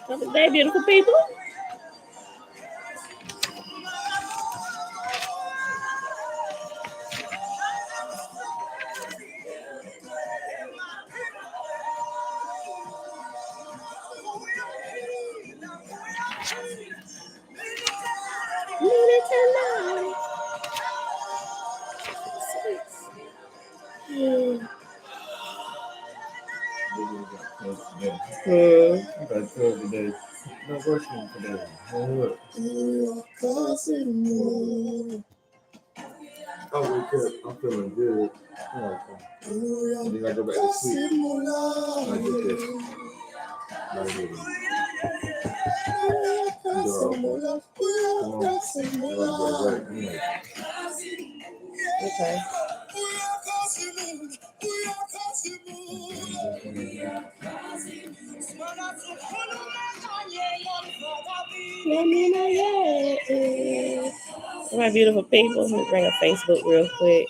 Have a day, beautiful people. I'm feeling good. And then I go back to sleep. And I get this. Okay. All right, beautiful people. Let me bring up Facebook real quick.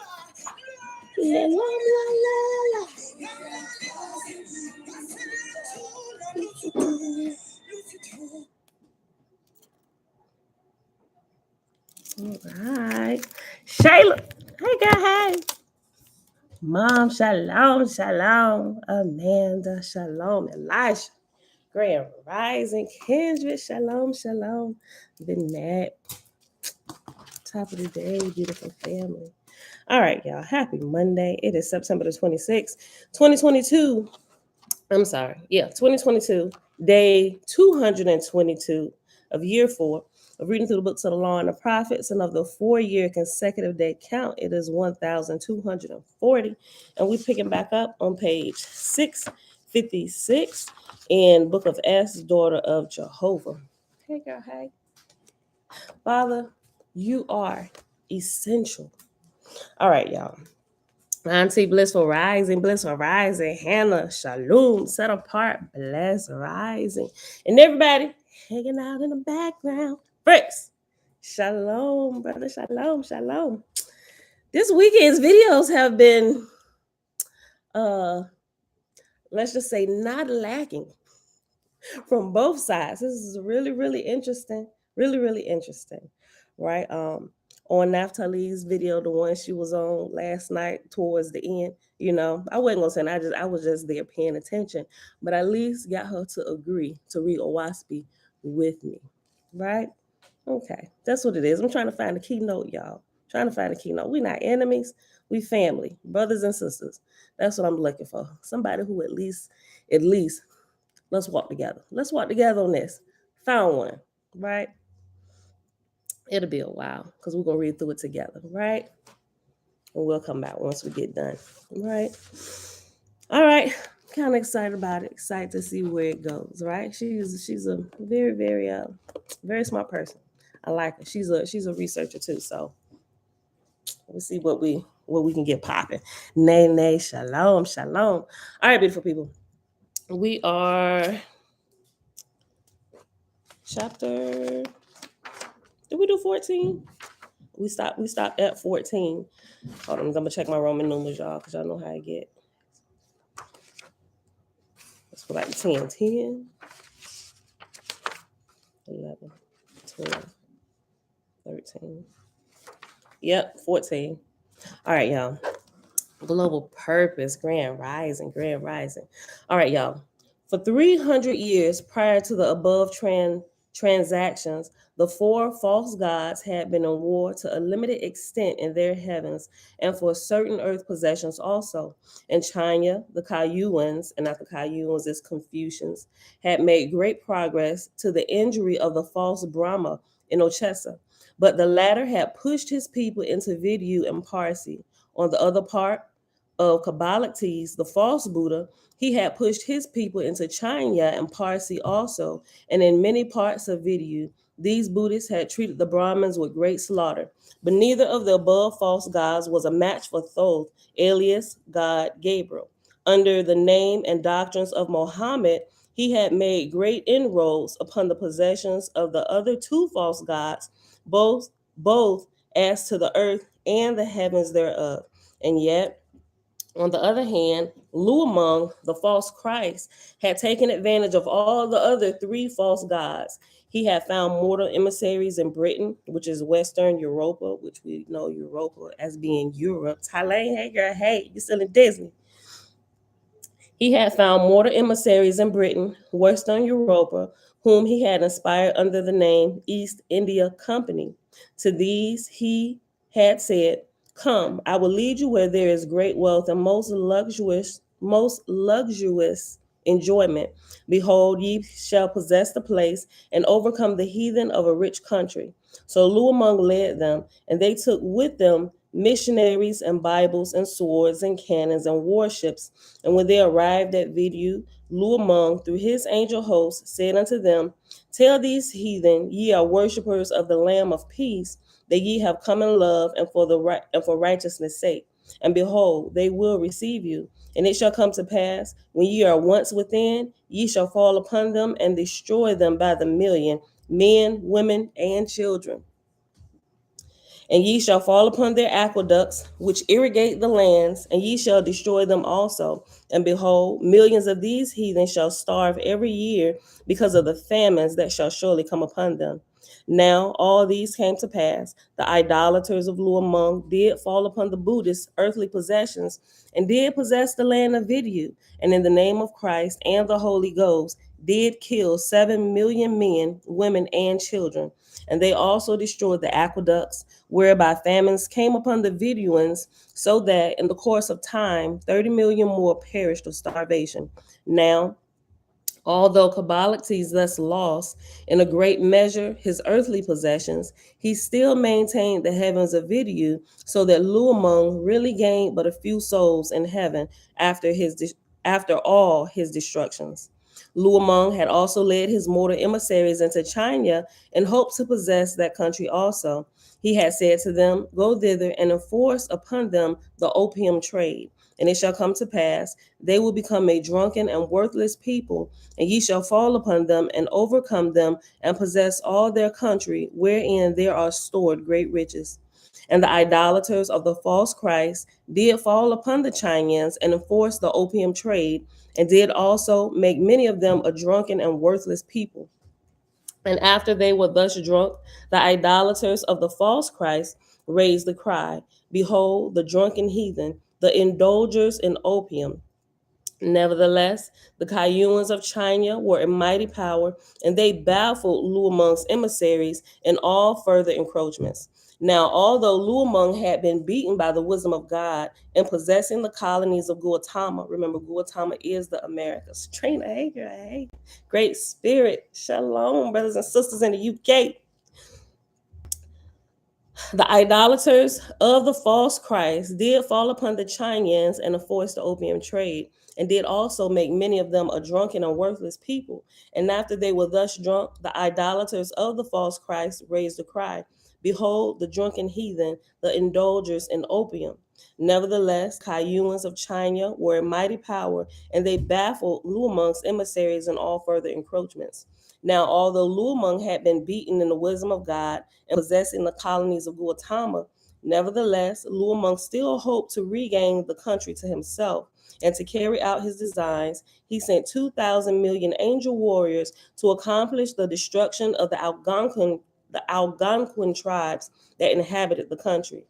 All right. Shayla. Hey, girl. Hey. Mom, shalom, shalom. Amanda, shalom. Elijah. Grand Rising. Kendra, shalom, shalom. Vinette. Top of the day, beautiful family. All right, y'all. Happy Monday. It is September the 26th, 2022. I'm sorry. Yeah, 2022. Day 222 of year 4 of reading through the books of the law and the prophets, and of the 4-year consecutive day count, it is 1,240. And we're picking back up on page 656 in Book of S, Daughter of Jehovah. Hey, girl, hey. Father, you are essential. All right, y'all. Auntie, blissful rising, Hannah, shalom, set apart, blessed rising. And everybody hanging out in the background. Bricks, shalom, brother, shalom, shalom. This weekend's videos have been, let's just say, not lacking from both sides. This is really, really interesting, really interesting, right? On Naftali's video, the one she was on last night towards the end, you know, I wasn't gonna say, I was just there paying attention, but at least got her to agree to read Oahspe with me, right? Okay, that's what it is. I'm trying to find a keynote, y'all. Trying to find a keynote. We're not enemies, we family, brothers and sisters. That's what I'm looking for. Somebody who at least, let's walk together. Let's walk together on this. Found one, right? It'll be a while because we're going to read through it together, right? And we'll come back once we get done, right? All right. Kind of excited about it. Excited to see where it goes, right? She's a very, very smart person. I like her. She's a researcher too, so we'll see what we can get popping. Nay, shalom. All right, beautiful people. We are chapter... Did we do 14? We stopped at 14. Hold on, I'm gonna check my Roman numerals, y'all, because y'all know how I get. Let's go back to 10, 11, 12, 13. Yep, 14. All right, y'all. Global purpose, grand rising, grand rising. All right, y'all. For 300 years prior to the above transactions, the four false gods had been in war to a limited extent in their heavens and for certain earth possessions also. In China, the Cayuans, and not the Cayuans, it's Confucians, had made great progress to the injury of the false Brahma in Oahspe. But the latter had pushed his people into Vidyu and Parsi. On the other part, of Kabbalites, the false Buddha, he had pushed his people into China and Parsi also, and in many parts of Vidya, these Buddhists had treated the Brahmins with great slaughter. But neither of the above false gods was a match for Thoth, alias God Gabriel. Under the name and doctrines of Mohammed, he had made great inroads upon the possessions of the other two false gods, both as to the earth and the heavens thereof. And yet, on the other hand, Luamong, the false Christ, had taken advantage of all the other three false gods. He had found mortal emissaries in Britain, which is Western Europa, which we know Europa as being Europe. Thailand, hey girl, hey, you still in Disney. He had found mortal emissaries in Britain, Western Europa, whom he had inspired under the name East India Company. To these he had said, "Come, I will lead you where there is great wealth and most luxurious enjoyment. Behold, ye shall possess the place and overcome the heathen of a rich country." So Luamong led them, and they took with them missionaries and Bibles and swords and cannons and warships. And when they arrived at Vidu, Luamong, through his angel host, said unto them, "Tell these heathen, ye are worshippers of the Lamb of peace, that ye have come in love and for righteousness' sake. And behold, they will receive you. And it shall come to pass, when ye are once within, ye shall fall upon them and destroy them by the million, men, women, and children. And ye shall fall upon their aqueducts, which irrigate the lands, and ye shall destroy them also. And behold, millions of these heathen shall starve every year because of the famines that shall surely come upon them. Now all these came to pass. The idolaters of Luamong did fall upon the Buddhists' earthly possessions, and did possess the land of Vidyu, and in the name of Christ and the Holy Ghost did kill 7 million men, women, and children. And they also destroyed the aqueducts, whereby famines came upon the Vidyuans, so that in the course of time 30 million more perished of starvation. Now, although Kabbalites thus lost in a great measure his earthly possessions, he still maintained the heavens of Vidyu, so that Luamong really gained but a few souls in heaven after all his destructions. Luamong had also led his mortal emissaries into China and hoped to possess that country also. He had said to them, "Go thither and enforce upon them the opium trade. And it shall come to pass, they will become a drunken and worthless people, and ye shall fall upon them and overcome them and possess all their country, wherein there are stored great riches." And the idolaters of the false Christ did fall upon the Chinese and enforce the opium trade, and did also make many of them a drunken and worthless people. And after they were thus drunk, the idolaters of the false Christ raised the cry, "Behold, the drunken heathen, the indulgers in opium." Nevertheless, the Cayuans of China were in mighty power, and they baffled Luamong's emissaries in all further encroachments. Now, although Luamong had been beaten by the wisdom of God in possessing the colonies of Gautama, remember Gautama is the Americas. Trina, hey girl, hey. Great Spirit, shalom, brothers and sisters in the UK. The idolaters of the false Christ did fall upon the Chinese and enforce the opium trade, and did also make many of them a drunken and worthless people. And after they were thus drunk, the idolaters of the false Christ raised a cry, "Behold, the drunken heathen, the indulgers in opium." Nevertheless, Cayuans of China were in mighty power, and they baffled Luamong's emissaries in all further encroachments. Now, although Luamong had been beaten in the wisdom of God and possessing the colonies of Gautama, nevertheless, Luamong still hoped to regain the country to himself. And to carry out his designs, he sent 2,000 million angel warriors to accomplish the destruction of the Algonquin tribes that inhabited the country.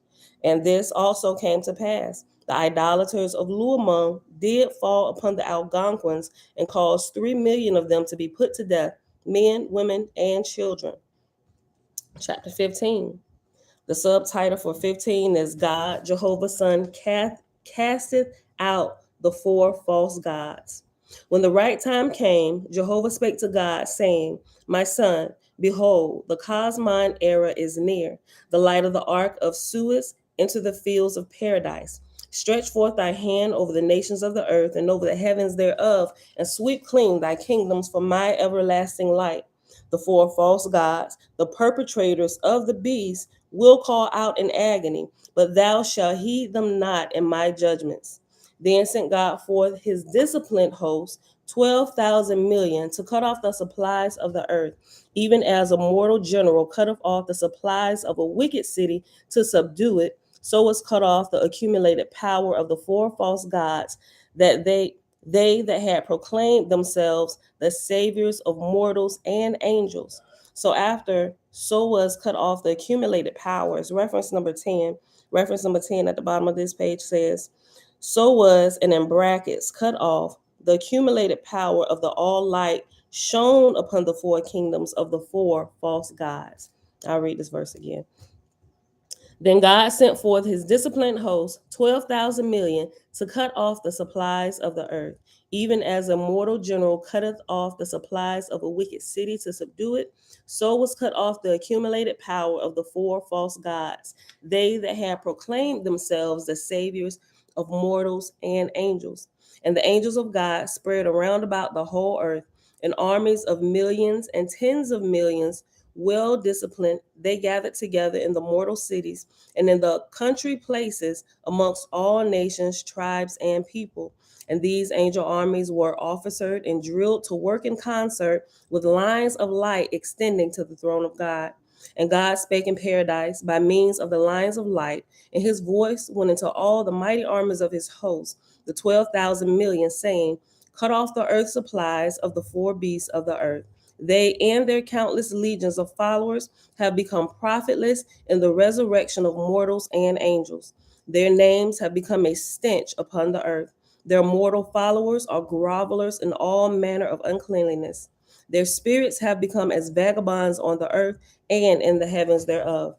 And this also came to pass. The idolaters of Luamon did fall upon the Algonquins and caused 3 million of them to be put to death, men, women, and children. Chapter 15. The subtitle for 15 is God, Jehovah's Son, casteth out the four false gods. When the right time came, Jehovah spake to God, saying, My son, behold, the Cosmine era is near, the light of the ark of Suez into the fields of paradise. Stretch forth thy hand over the nations of the earth and over the heavens thereof, and sweep clean thy kingdoms for my everlasting light. The four false gods, the perpetrators of the beast, will call out in agony, but thou shalt heed them not in my judgments. Then sent God forth his disciplined host, 12,000 million, to cut off the supplies of the earth, even as a mortal general cutteth off the supplies of a wicked city to subdue it. So was cut off the accumulated power of the four false gods, that they that had proclaimed themselves the saviors of mortals and angels. So was cut off the accumulated powers. Reference number 10 at the bottom of this page says, so was, and in brackets, cut off the accumulated power of the all light shone upon the four kingdoms of the four false gods. I'll read this verse again. Then God sent forth his disciplined host, 12,000 million, to cut off the supplies of the earth, even as a mortal general cutteth off the supplies of a wicked city to subdue it. So was cut off the accumulated power of the four false gods, they that had proclaimed themselves the saviors of mortals and angels. And the angels of God spread around about the whole earth, and armies of millions and tens of millions, well disciplined, they gathered together in the mortal cities and in the country places amongst all nations, tribes, and people. And these angel armies were officered and drilled to work in concert with lines of light extending to the throne of God. And God spake in paradise by means of the lines of light, and his voice went into all the mighty armies of his host, the 12,000 million, saying, Cut off the earth supplies of the four beasts of the earth. They and their countless legions of followers have become profitless in the resurrection of mortals and angels. Their names have become a stench upon the earth. Their mortal followers are grovelers in all manner of uncleanliness. Their spirits have become as vagabonds on the earth and in the heavens thereof.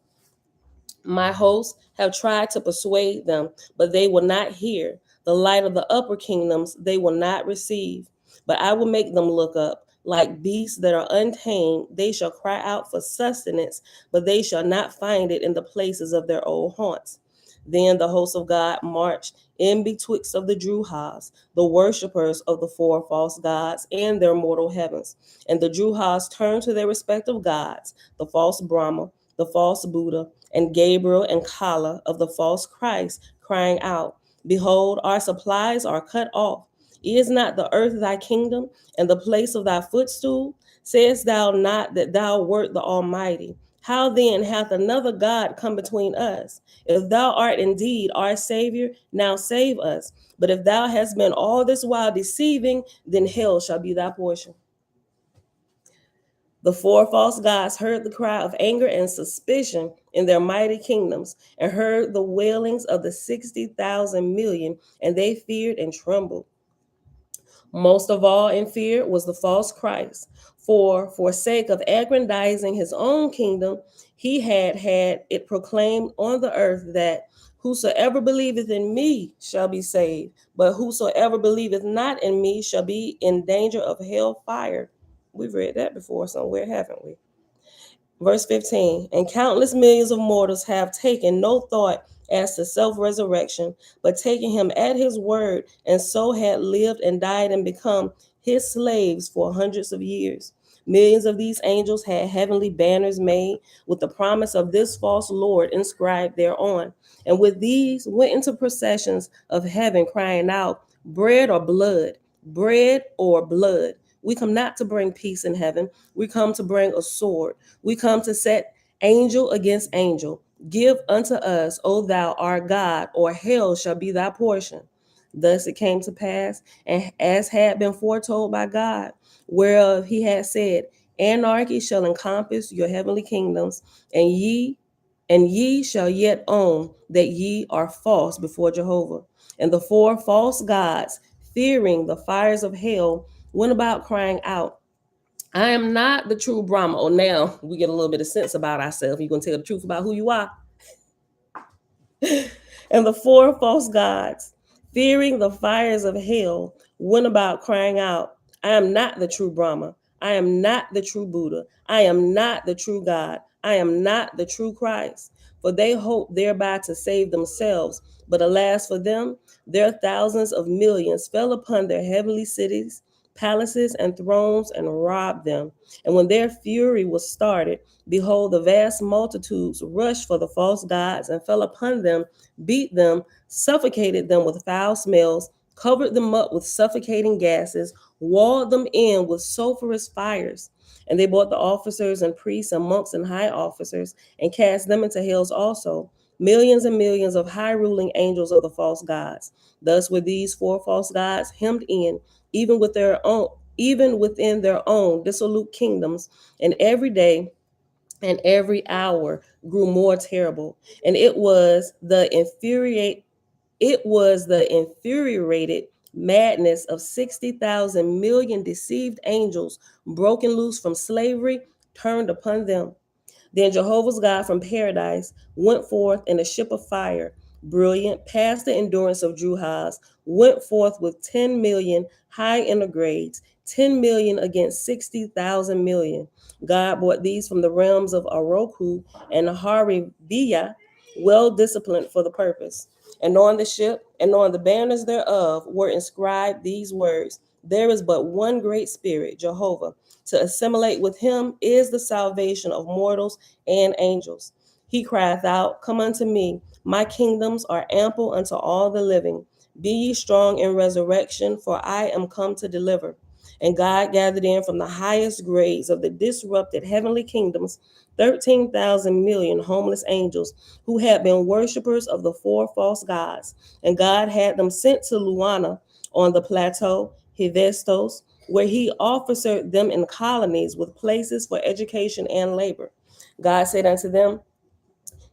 My hosts have tried to persuade them, but they will not hear. The light of the upper kingdoms they will not receive. But I will make them look up. Like beasts that are untamed, they shall cry out for sustenance, but they shall not find it in the places of their old haunts. Then the hosts of God marched in betwixt of the Druhas, the worshippers of the four false gods, and their mortal heavens. And the Druhas turned to their respective gods, the false Brahma, the false Buddha, and Gabriel and Kala of the false Christ, crying out, Behold, our supplies are cut off. Is not the earth thy kingdom, and the place of thy footstool? Sayest thou not that thou wert the Almighty? How then hath another God come between us? If thou art indeed our Savior, now save us. But if thou hast been all this while deceiving, then hell shall be thy portion. The four false gods heard the cry of anger and suspicion in their mighty kingdoms, and heard the wailings of the 60,000 million, and they feared and trembled. Most of all in fear was the false Christ, for sake of aggrandizing his own kingdom, he had it proclaimed on the earth that whosoever believeth in me shall be saved, but whosoever believeth not in me shall be in danger of hell fire. We've read that before somewhere, haven't we? Verse 15, and countless millions of mortals have taken no thought as to self resurrection, but taken him at his word, and so had lived and died and become his slaves for hundreds of years. Millions of these angels had heavenly banners made with the promise of this false Lord inscribed thereon. And with these went into processions of heaven, crying out, Bread or blood, bread or blood. We come not to bring peace in heaven, we come to bring a sword. We come to set angel against angel. Give unto us, O thou our God, or hell shall be thy portion. Thus it came to pass, and as had been foretold by God, whereof he had said, Anarchy shall encompass your heavenly kingdoms, and ye And ye shall yet own that ye are false before Jehovah. And the four false gods, fearing the fires of hell, went about crying out, I am not the true Brahma. Oh, now we get a little bit of sense about ourselves. You're going to tell the truth about who you are. And the four false gods, fearing the fires of hell, went about crying out, I am not the true Brahma. I am not the true Buddha. I am not the true God. I am not the true Christ. For they hope thereby to save themselves. But alas for them, their thousands of millions fell upon their heavenly cities, palaces, and thrones and robbed them. And when their fury was started, behold, the vast multitudes rushed for the false gods and fell upon them, beat them, suffocated them with foul smells, covered them up with suffocating gases, walled them in with sulfurous fires. And they brought the officers and priests and monks and high officers and cast them into hells also, millions and millions of high ruling angels of the false gods. Thus were these four false gods hemmed in, even with their own, even within their own dissolute kingdoms, and every day and every hour grew more terrible. And it was the infuriated madness of 60,000 million deceived angels broken loose from slavery turned upon them. Then Jehovah's God from paradise went forth in a ship of fire, brilliant, past the endurance of Juhaz, went forth with 10 million high intergrades, 10 million against 60,000 million. God brought these from the realms of Aroku and Hariviyah, well disciplined for the purpose. And on the ship and on the banners thereof were inscribed these words, There is but one great spirit, Jehovah. To assimilate with him is the salvation of mortals and angels. He crieth out, Come unto me, my kingdoms are ample unto all the living. Be ye strong in resurrection, for I am come to deliver. And God gathered in from the highest grades of the disrupted heavenly kingdoms 13,000 million homeless angels who had been worshippers of the four false gods. And God had them sent to Luana on the plateau, Hephaestus, where he officered them in colonies with places for education and labor. God said unto them,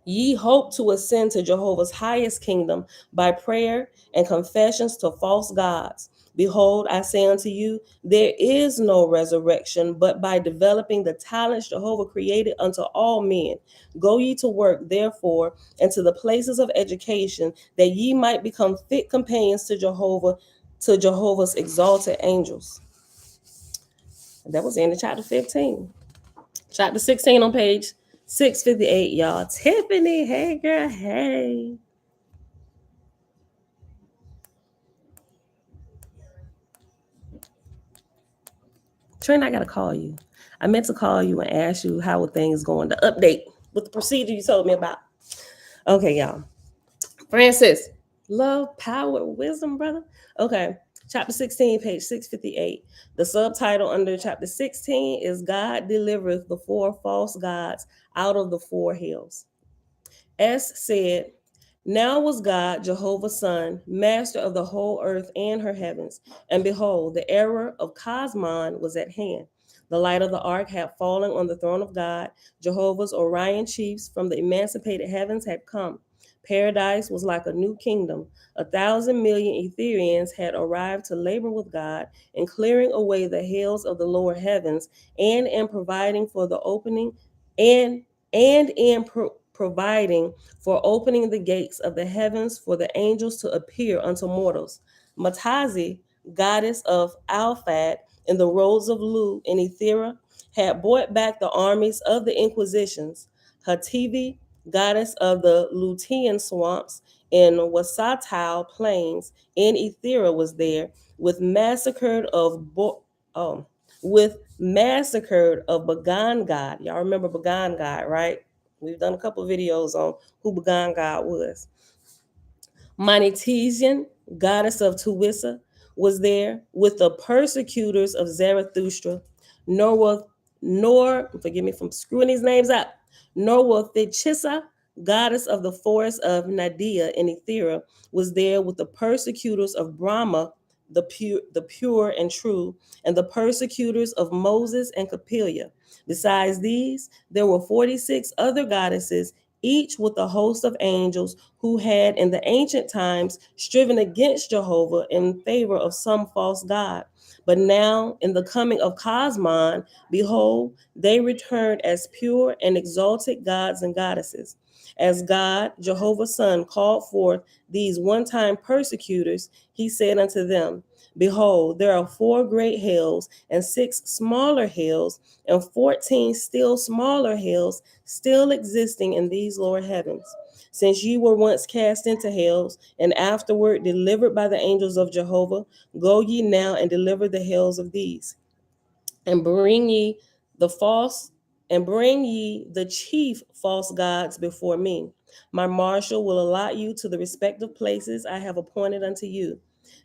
Ye hope to ascend to Jehovah's highest kingdom by prayer and confessions to false gods. Behold, I say unto you, there is no resurrection, but by developing the talents Jehovah created unto all men. Go ye to work, therefore, and to the places of education, that ye might become fit companions to Jehovah's exalted angels. That was the end of chapter 15. Chapter 16 on page 658, y'all. Tiffany, hey girl, hey. Trent, I gotta call you. I meant to call you and ask you how are things going. The update with the procedure you told me about. Okay, y'all. Francis, love, power, wisdom, brother. Okay, chapter 16, page 658. The subtitle under chapter 16 is God delivereth the four false gods out of the four hills. S said, Now was God, Jehovah's Son, master of the whole earth and her heavens. And behold, the era of Cosmon was at hand. The light of the ark had fallen on the throne of God. Jehovah's Orion chiefs from the emancipated heavens had come. Paradise was like a new kingdom. 1,000 million Etherians had arrived to labor with God in clearing away the hells of the lower heavens and in providing for the opening and providing for opening the gates of the heavens for the angels to appear unto mortals. Matazi, goddess of Alphad in the roads of Lu in Ethera, had brought back the armies of the Inquisitions. Hativi, goddess of the Lutean swamps in Wasatau plains in Ethera, was there with with massacred of Bagan God. Y'all remember Bagan God, right? We've done a couple of videos on who Bagan God was. Monetesian, goddess of Tuwissa, was there with the persecutors of Zarathustra, forgive me for screwing these names up, Norwalthechissa, goddess of the forest of Nadia in Ethera, was there with the persecutors of Brahma, the pure and true, and the persecutors of Moses and Capelia. Besides these, there were 46 other goddesses each with a host of angels who had in the ancient times striven against Jehovah in favor of some false god. But now, in the coming of Cosmon, behold, they returned as pure and exalted gods and goddesses. As God, Jehovah's Son, called forth these one time persecutors, he said unto them, behold, there are 4 great hells, and 6 smaller hells, and 14 still smaller hells still existing in these lower heavens. Since ye were once cast into hells, and afterward delivered by the angels of Jehovah, go ye now and deliver the hells of these, and bring ye the chief false gods before me. My marshal will allot you to the respective places I have appointed unto you.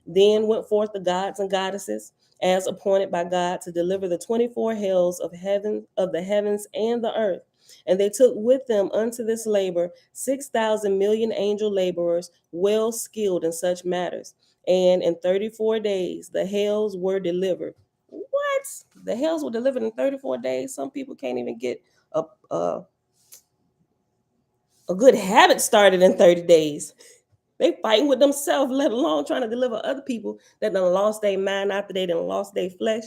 Then went forth the gods and goddesses, as appointed by God, to deliver the 24 hells of heaven, of the heavens and the earth. And they took with them unto this labor 6,000 million angel laborers, well skilled in such matters. And in 34 days the hells were delivered. What? The hells were delivered in 34 days. Some people can't even get a a, a good habit started in 30 days. They fighting with themselves, let alone trying to deliver other people that done lost their mind after they done lost their flesh.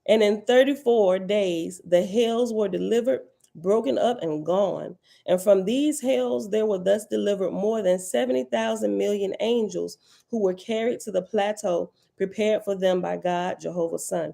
And in 34 days, the hells were delivered, broken up, and gone. And from these hells, there were thus delivered more than 70,000 million angels who were carried to the plateau prepared for them by God, Jehovah's Son.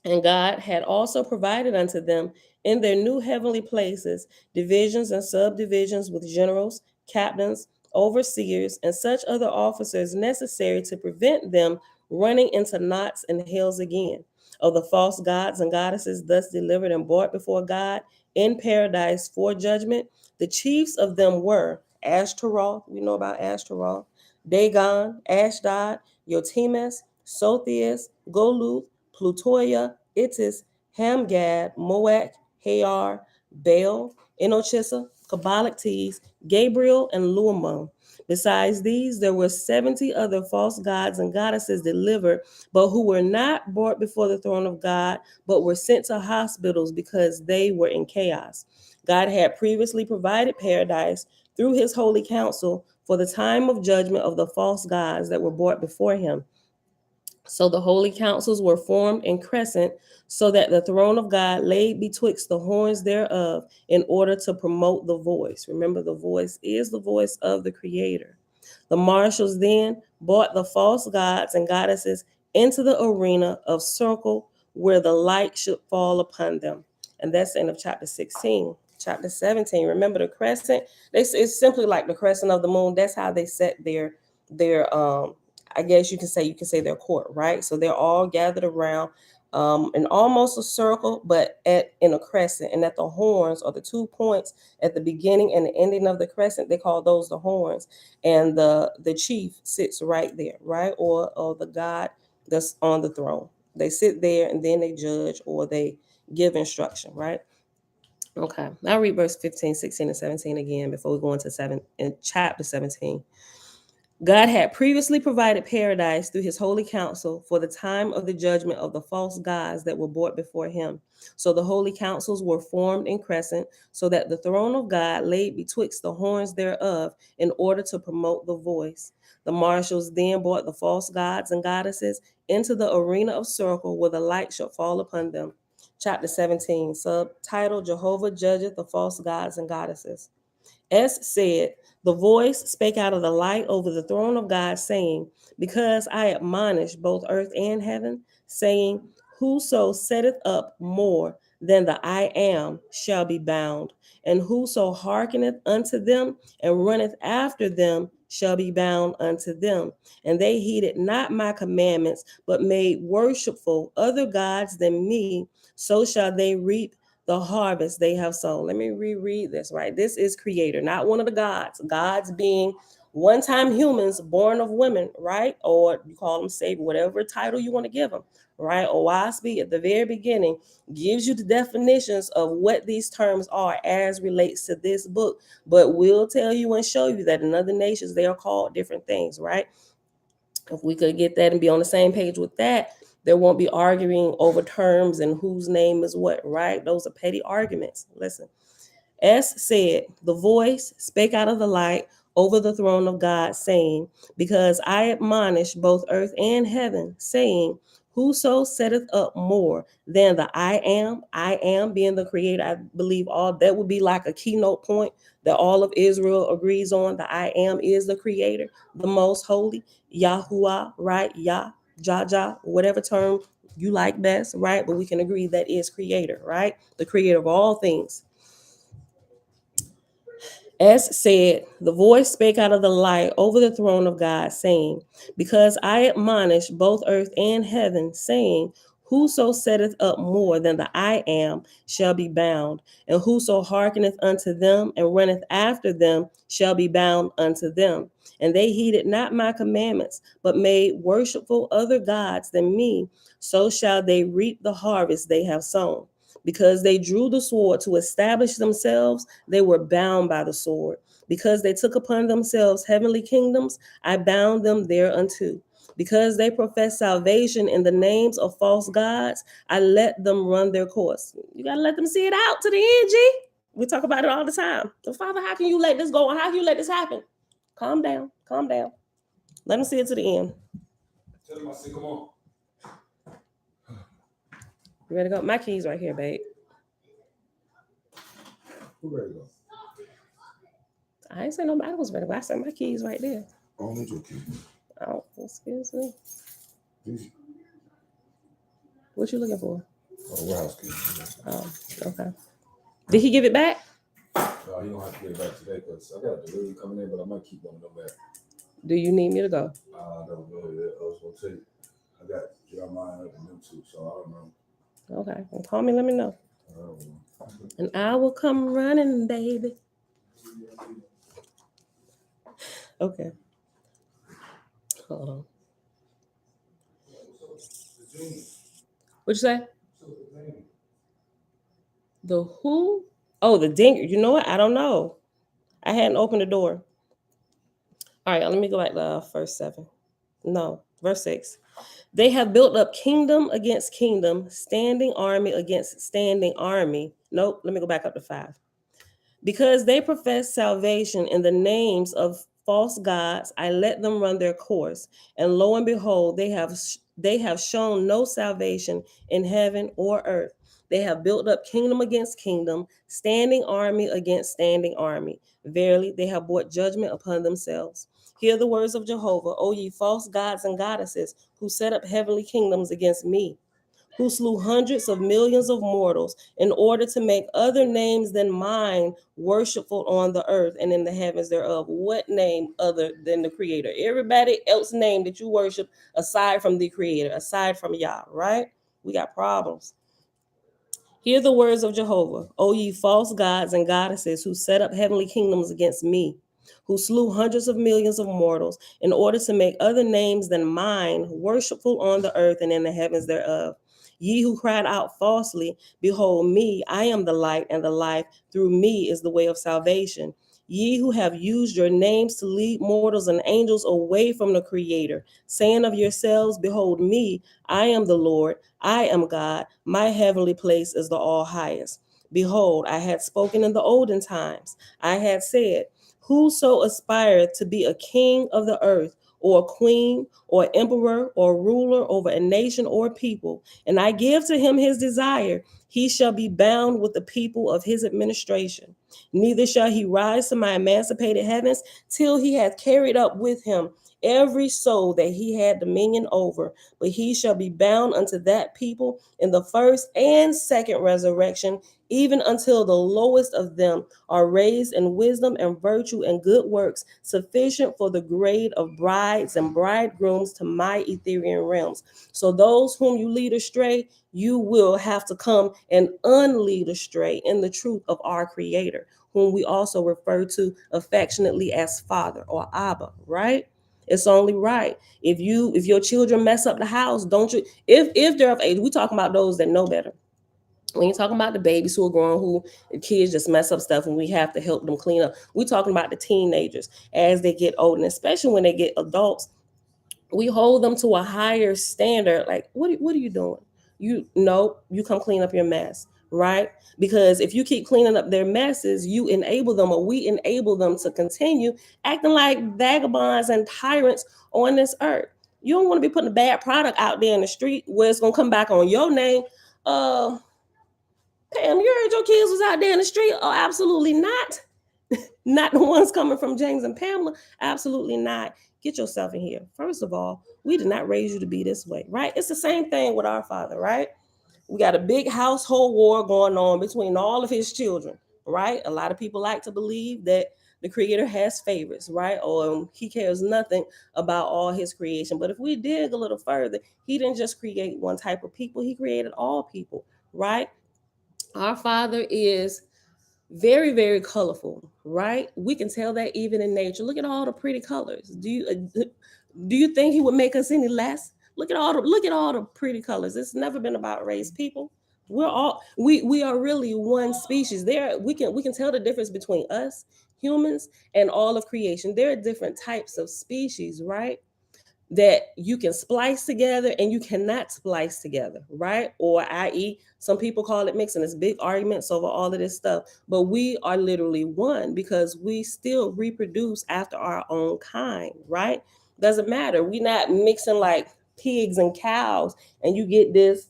And God had also provided unto them in their new heavenly places divisions and subdivisions with generals, captains, overseers, and such other officers necessary to prevent them running into knots and hells again. Of the false gods and goddesses thus delivered and brought before God in paradise for judgment, the chiefs of them were Ashtaroth, we know about Ashtaroth, Dagon, Ashdod, Yotimes, Sotheus, Goluth, Plutoya, Ittis, Hamgad, Moak, Hayar, Baal, Enochissa, Kabalactes, Gabriel, and Luamon. Besides these, there were 70 other false gods and goddesses delivered, but who were not brought before the throne of God, but were sent to hospitals because they were in chaos. God had previously provided paradise through his holy counsel for the time of judgment of the false gods that were brought before him. So the holy councils were formed in crescent, so that the throne of God laid betwixt the horns thereof, in order to promote the voice. Remember, the voice is the voice of the Creator. The marshals then brought the false gods and goddesses into the arena of circle, where the light should fall upon them. And that's the end of chapter 16. Chapter 17. Remember the crescent? It's simply like the crescent of the moon. That's how they set their I guess you can say their court, right? So they're all gathered around in almost a circle, but in a crescent, and at the horns, or the 2 points at the beginning and the ending of the crescent, they call those the horns. And the chief sits right there, right, or the god that's on the throne. They sit there, and then they judge, or they give instruction, right? Okay, I'll read verse 15, 16, and 17 again before we go into chapter 17. God had previously provided paradise through his holy counsel for the time of the judgment of the false gods that were brought before him. So the holy councils were formed in crescent, so that the throne of God laid betwixt the horns thereof, in order to promote the voice. The marshals then brought the false gods and goddesses into the arena of circle, where the light shall fall upon them. Chapter 17, subtitle Jehovah judgeth the false gods and goddesses. S said, the voice spake out of the light over the throne of God, saying, because I admonish both earth and heaven, saying, whoso setteth up more than the I am shall be bound, and whoso hearkeneth unto them and runneth after them shall be bound unto them. And they heeded not my commandments, but made worshipful other gods than me, so shall they reap the harvest they have sown. Let me reread this, right? This is creator, not one of the gods. Gods being one-time humans born of women, right? Or you call them savior, whatever title you want to give them, right? Oahspe at the very beginning gives you the definitions of what these terms are as relates to this book, but we'll tell you and show you that in other nations they are called different things, right? If we could get that and be on the same page with that, there won't be arguing over terms and whose name is what, right? Those are petty arguments. Listen. S said, the voice spake out of the light over the throne of God, saying, because I admonish both earth and heaven, saying, whoso setteth up more than the I am being the creator. I believe all that would be like a keynote point that all of Israel agrees on. The I am is the creator, the most holy, Yahuwah, right? Yah, Jah, whatever term you like best, right? But we can agree that is creator, right? The creator of all things. S said, the voice spake out of the light over the throne of God, saying, because I admonish both earth and heaven, saying, whoso setteth up more than the I am shall be bound, and whoso hearkeneth unto them and runneth after them shall be bound unto them. And they heeded not my commandments, but made worshipful other gods than me, so shall they reap the harvest they have sown. Because they drew the sword to establish themselves, they were bound by the sword. Because they took upon themselves heavenly kingdoms, I bound them thereunto. Because they profess salvation in the names of false gods, I let them run their course. You got to let them see it out to the end, G. We talk about it all the time. So, Father, how can you let this go? How can you let this happen? Calm down. Calm down. Let them see it to the end. Tell them I said, come on. You ready to go? My keys right here, babe. Who ready to go? I ain't say nobody was ready, but I said my keys right there. I don't need your key. Oh, excuse me. These, What you looking for? warehouse key. Oh, okay. Did he give it back? No, he don't have to get it back today because I got a delivery coming in, but I might keep one of them back. Do you need me to go? I don't know yet. I was gonna tell you. I got Jeremiah and them too, so I don't know. Okay. Well, call me, let me know. And I will come running, baby. Okay. Hold on. What'd you say? The who? Oh, the dinger. You know what? I don't know. I hadn't opened the door. All right, let me go back to verse 7. No, verse 6. They have built up kingdom against kingdom, standing army against standing army. Nope, let me go back up to 5. Because they profess salvation in the names of false gods, I let them run their course, and lo and behold, they have shown no salvation in heaven or earth. They have built up kingdom against kingdom, standing army against standing army. Verily, they have brought judgment upon themselves. Hear the words of Jehovah, O ye false gods and goddesses, who set up heavenly kingdoms against me, who slew hundreds of millions of mortals in order to make other names than mine worshipful on the earth and in the heavens thereof. What name other than the creator? Everybody else name that you worship aside from the creator, aside from Yah, right? We got problems. Hear the words of Jehovah, O ye false gods and goddesses who set up heavenly kingdoms against me, who slew hundreds of millions of mortals in order to make other names than mine worshipful on the earth and in the heavens thereof. Ye who cried out falsely, behold me, I am the light and the life. Through me is the way of salvation. Ye who have used your names to lead mortals and angels away from the Creator, saying of yourselves, behold me, I am the Lord, I am God, my heavenly place is the all highest. Behold, I had spoken in the olden times. I had said, whoso aspired to be a king of the earth, or a queen, or emperor, or ruler over a nation or people, and I give to him his desire, he shall be bound with the people of his administration. Neither shall he rise to my emancipated heavens till he hath carried up with him every soul that he had dominion over, but he shall be bound unto that people in the first and second resurrection, even until the lowest of them are raised in wisdom and virtue and good works, sufficient for the grade of brides and bridegrooms to my Ethereal realms. So those whom you lead astray, you will have to come and unlead astray in the truth of our Creator, whom we also refer to affectionately as Father or Abba, right? It's only right. If your children mess up the house, don't you? If they're of age, we talking about those that know better. When you're talking about the babies who are grown, who the kids just mess up stuff, and we have to help them clean up. We're talking about the teenagers as they get older, and especially when they get adults. We hold them to a higher standard. Like, what are you doing? You come clean up your mess, right? Because if you keep cleaning up their messes, you enable them, or we enable them to continue acting like vagabonds and tyrants on this earth. You don't want to be putting a bad product out there in the street where it's gonna come back on your name. Uh, Pam, you heard your kids was out there in the street? Oh, absolutely not. Not the ones coming from James and Pamela. Absolutely not. Get yourself in here. First of all, we did not raise you to be this way, right? It's the same thing with our father, right? We got a big household war going on between all of his children, right? A lot of people like to believe that the creator has favorites, right? Or he cares nothing about all his creation. But if we dig a little further, he didn't just create one type of people, he created all people, right? Our father is very, very colorful, right? We can tell that even in nature. Look at all the pretty colors. Do you think he would make us any less? Look at all the pretty colors. It's never been about race, people. We are really one species. There we can tell the difference between us humans and all of creation. There are different types of species, right? That you can splice together and you cannot splice together, right? Or, i.e., some people call it mixing. There's big arguments over all of this stuff, but we are literally one because we still reproduce after our own kind, right? Doesn't matter. We're not mixing like pigs and cows and you get this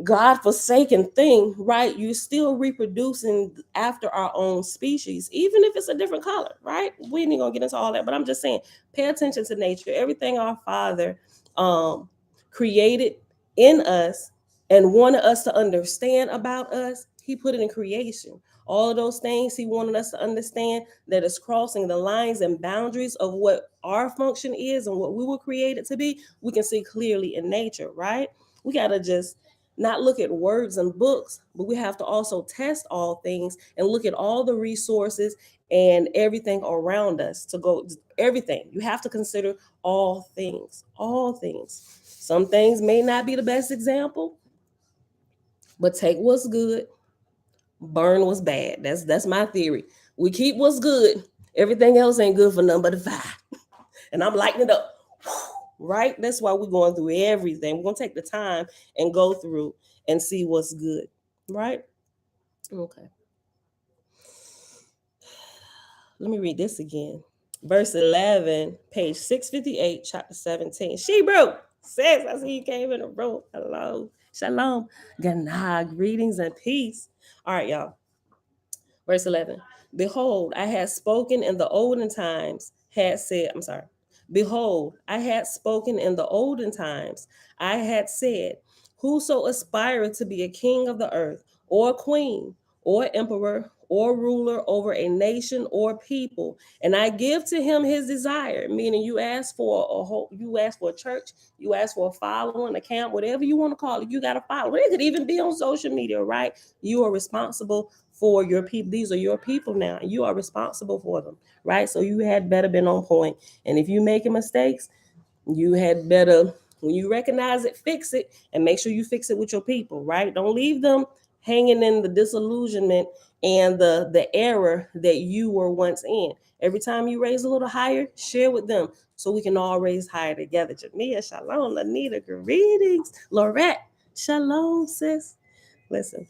God-forsaken thing, right? You're still reproducing after our own species, even if it's a different color, right? We ain't gonna get into all that, but I'm just saying, pay attention to nature. Everything our Father um, created in us and wanted us to understand about us, He put it in creation. All of those things He wanted us to understand that is crossing the lines and boundaries of what our function is and what we were created to be, we can see clearly in nature, right? We gotta just not look at words and books, but we have to also test all things and look at all the resources and everything around us to go everything. You have to consider all things, all things. Some things may not be the best example, but take what's good, burn what's bad. That's my theory. We keep what's good. Everything else ain't good for nothing but the fire. And I'm lighting it up. Right? That's why we're going through everything. We're gonna take the time and go through and see what's good. Right? Okay. Let me read this again. Verse 11, page 658, chapter 17. Shebrew says, I see you came in the room. Hello. Shalom. Ganah. Greetings and peace. All right, y'all. Verse 11. Behold, I had spoken in the olden times, had said, I'm sorry. Behold, I had spoken in the olden times, I had said, whoso aspireth to be a king of the earth, or a queen, or emperor, or ruler over a nation or people, and I give to him his desire, meaning you ask for a whole, you ask for a church, you ask for a following, a camp, whatever you want to call it, you got to follow. It could even be on social media, right? You are responsible for your people. These are your people now. You are responsible for them, right? So you had better been on point. And if you making mistakes, you had better, when you recognize it, fix it, and make sure you fix it with your people, right? Don't leave them hanging in the disillusionment and the error that you were once in. Every time you raise a little higher, share with them so we can all raise higher together. Jamia, shalom. Lanita, greetings. Lorette, shalom, sis. Listen,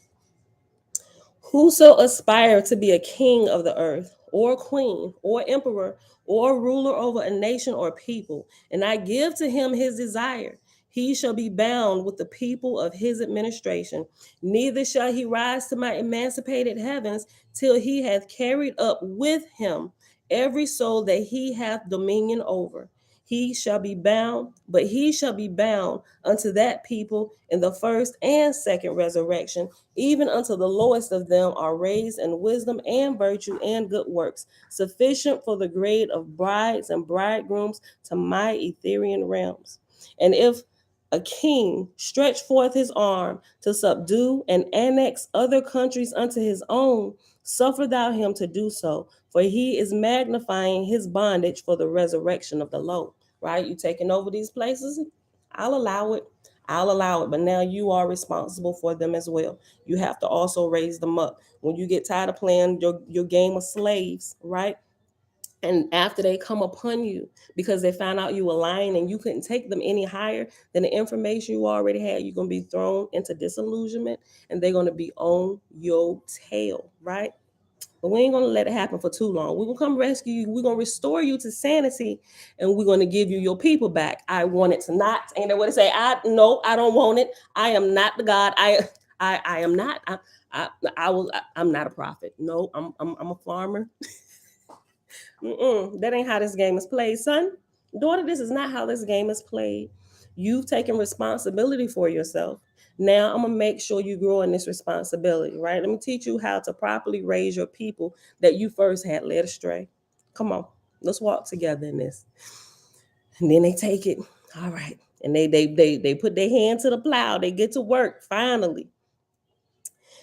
whoso aspire to be a king of the earth, or queen, or emperor, or ruler over a nation or people, and I give to him his desire, he shall be bound with the people of his administration. Neither shall he rise to my emancipated heavens till he hath carried up with him every soul that he hath dominion over. He shall be bound, but he shall be bound unto that people in the first and second resurrection, even unto the lowest of them are raised in wisdom and virtue and good works, sufficient for the grade of brides and bridegrooms to my Ethereal realms. And if a king stretch forth his arm to subdue and annex other countries unto his own, suffer thou him to do so, for he is magnifying his bondage for the resurrection of the low. Right? You taking over these places? I'll allow it. I'll allow it. But now you are responsible for them as well. You have to also raise them up. When you get tired of playing your game of slaves, right? And after they come upon you because they found out you were lying and you couldn't take them any higher than the information you already had, you're going to be thrown into disillusionment and they're going to be on your tail, right? But we ain't going to let it happen for too long. We're going to come rescue you. We're going to restore you to sanity and we're going to give you your people back. I want it to not. Ain't that what it say? No, I don't want it. I am not the God. I am not. I'm not a prophet. No, I'm a farmer. That ain't how this game is played, son. Daughter, this is not how this game is played. You've taken responsibility for yourself. Now I'm gonna make sure you grow in this responsibility, right? Let me teach you how to properly raise your people that you first had led astray. Come on, let's walk together in this. And then they take it. All right. And they put their hand to the plow. They get to work finally.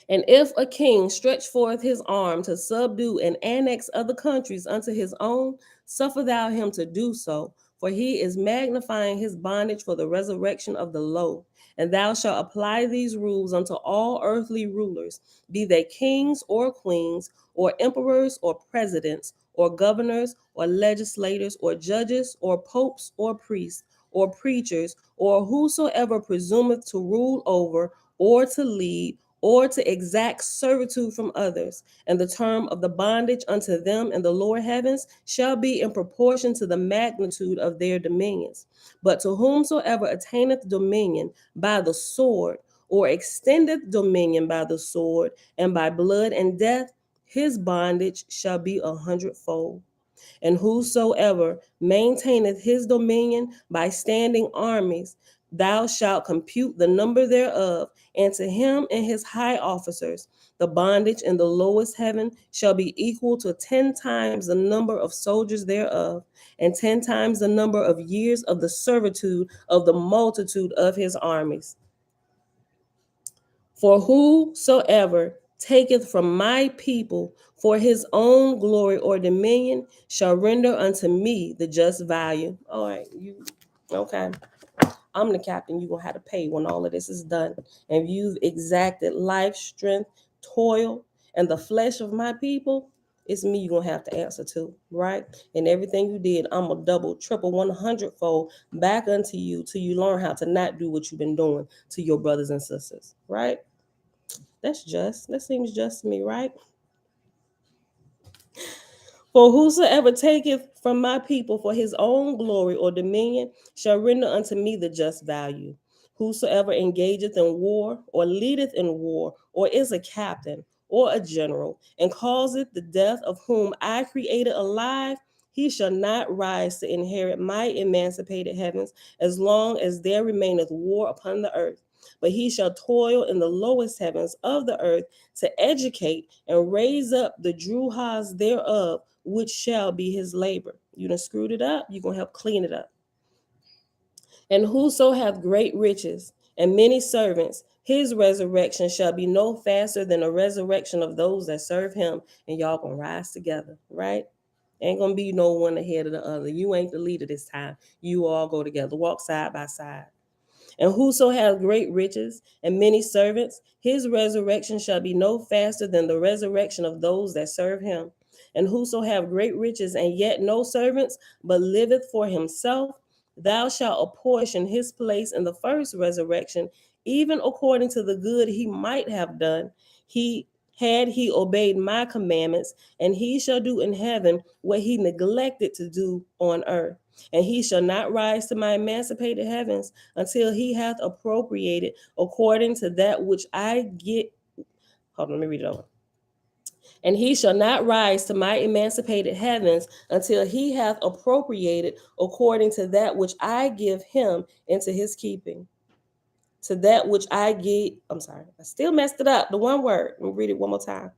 And if a king stretch forth his arm to subdue and annex other countries unto his own, suffer thou him to do so, for he is magnifying his bondage for the resurrection of the low. And thou shalt apply these rules unto all earthly rulers, be they kings or queens, or emperors or presidents, or governors, or legislators, or judges, or popes, or priests, or preachers, or whosoever presumeth to rule over, or to lead, or to exact servitude from others, and the term of the bondage unto them in the lower heavens shall be in proportion to the magnitude of their dominions. But to whomsoever attaineth dominion by the sword, or extendeth dominion by the sword, and by blood and death, his bondage shall be 100-fold. And whosoever maintaineth his dominion by standing armies, thou shalt compute the number thereof, and to him and his high officers the bondage in the lowest heaven shall be equal to 10 times the number of soldiers thereof, and 10 times the number of years of the servitude of the multitude of his armies. For whosoever taketh from my people for his own glory or dominion shall render unto me the just value. All right, you okay. I'm the captain. You're gonna have to pay when all of this is done. And you've exacted life, strength, toil, and the flesh of my people, it's me you're gonna have to answer to, right? And everything you did, I'm gonna double, triple, 100-fold back unto you till you learn how to not do what you've been doing to your brothers and sisters, right? That's just. That seems just to me, right? For whosoever taketh from my people for his own glory or dominion shall render unto me the just value. Whosoever engageth in war, or leadeth in war, or is a captain, or a general, and causeth the death of whom I created alive, he shall not rise to inherit my emancipated heavens, as long as there remaineth war upon the earth. But he shall toil in the lowest heavens of the earth to educate and raise up the Druhas thereof, which shall be his labor. You done screwed it up, you're going to help clean it up. And whoso hath great riches and many servants, his resurrection shall be no faster than the resurrection of those that serve him. And y'all gonna rise together, right? Ain't gonna be no one ahead of the other. You ain't the leader this time. You all go together, walk side by side. And whoso hath great riches and many servants, his resurrection shall be no faster than the resurrection of those that serve him. And whoso have great riches and yet no servants, but liveth for himself, thou shalt apportion his place in the first resurrection, even according to the good he might have done. He obeyed my commandments, and he shall do in heaven what he neglected to do on earth. And he shall not rise to my emancipated heavens until he hath appropriated according to that which I get. Hold on, let me read it over. And he shall not rise to my emancipated heavens until he hath appropriated according to that which I give him into his keeping. To that which I give, I'm sorry, I still messed it up. The one word. Let me read it one more time.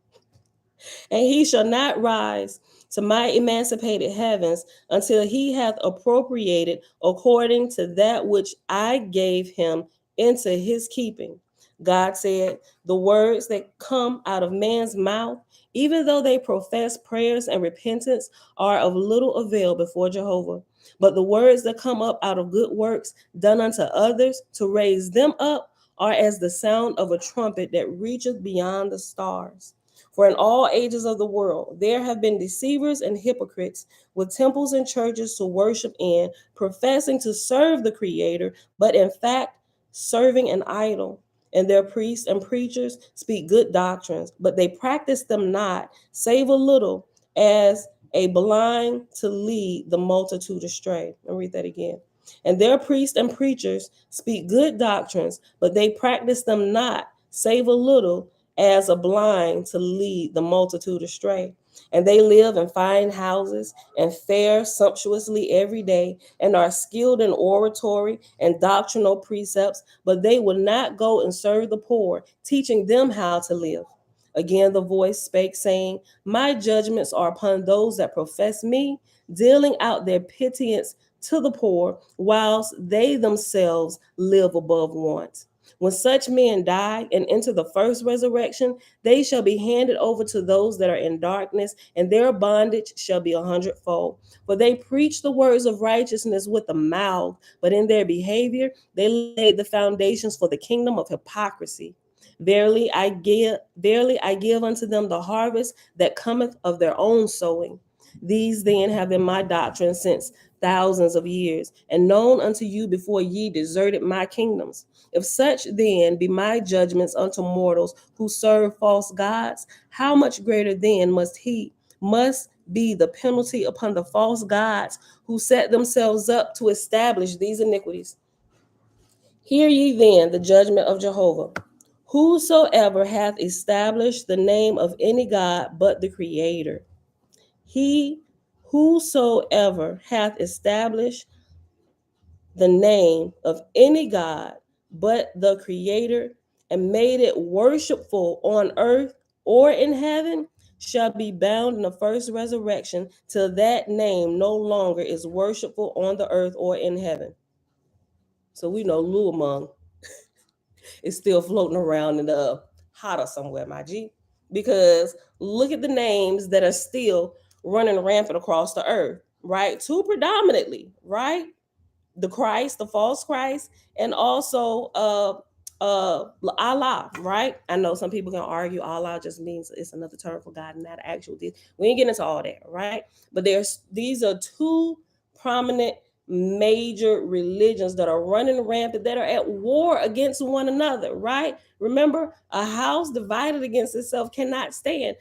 And he shall not rise to my emancipated heavens until he hath appropriated according to that which I gave him into his keeping. God said, the words that come out of man's mouth, even though they profess prayers and repentance, are of little avail before Jehovah. But the words that come up out of good works done unto others to raise them up are as the sound of a trumpet that reacheth beyond the stars. For in all ages of the world, there have been deceivers and hypocrites with temples and churches to worship in, professing to serve the Creator, but in fact, serving an idol. And their priests and preachers speak good doctrines, but they practice them not, save a little, as a blind to lead the multitude astray. I'll read that again. And their priests and preachers speak good doctrines, but they practice them not, save a little, as a blind to lead the multitude astray. And they live in fine houses and fare sumptuously every day, and are skilled in oratory and doctrinal precepts, but they will not go and serve the poor, teaching them how to live. Again, the voice spake, saying, My judgments are upon those that profess me, dealing out their pittance to the poor, whilst they themselves live above want. When such men die and enter the first resurrection, they shall be handed over to those that are in darkness, and their bondage shall be 100-fold. For they preach the words of righteousness with the mouth, but in their behavior they laid the foundations for the kingdom of hypocrisy. Verily I give unto them the harvest that cometh of their own sowing. These then have been my doctrine since thousands of years, and known unto you before ye deserted my kingdoms. If such then be my judgments unto mortals who serve false gods, how much greater then must be the penalty upon the false gods who set themselves up to establish these iniquities. Hear ye then the judgment of Jehovah. Whosoever hath established the name of any God but the Creator, he whosoever hath established the name of any God but the Creator and made it worshipful on earth or in heaven shall be bound in the first resurrection till that name no longer is worshipful on the earth or in heaven. So we know Luamong is still floating around in the hotter somewhere, my G. Because look at the names that are still running rampant across the earth, right? Two predominantly, right? The Christ, the false Christ, and also Allah, right? I know some people can argue Allah just means it's another term for God and not actual. We ain't getting into all that, right? But these are two prominent major religions that are running rampant, that are at war against one another, right? Remember, a house divided against itself cannot stand.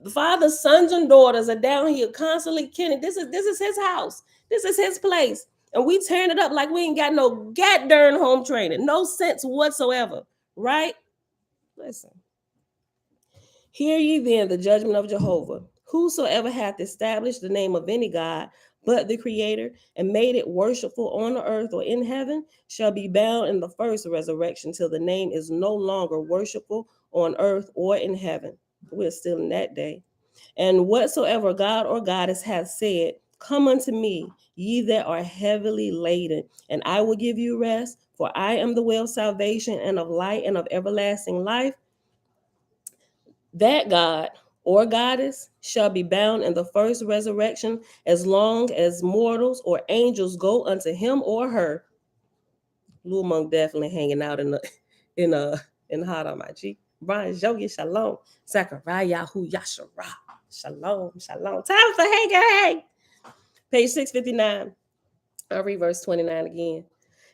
The father's sons and daughters are down here constantly killing. This is his house. This is his place. And we tearing it up like we ain't got no darn home training. No sense whatsoever. Right? Listen. Hear ye then the judgment of Jehovah. Whosoever hath established the name of any God but the Creator and made it worshipful on the earth or in heaven shall be bound in the first resurrection till the name is no longer worshipful on earth or in heaven. We're still in that day. And whatsoever God or goddess hath said, Come unto me, ye that are heavily laden, and I will give you rest, for I am the way of salvation and of light and of everlasting life. That God or goddess shall be bound in the first resurrection as long as mortals or angels go unto him or her. Lil Monk definitely hanging out in a in hot on my G. Brian Jogi Shalom. Zachariah Hu Yashara. Shalom. Shalom. Time for hey girl. Page 659. I'll read verse 29 again.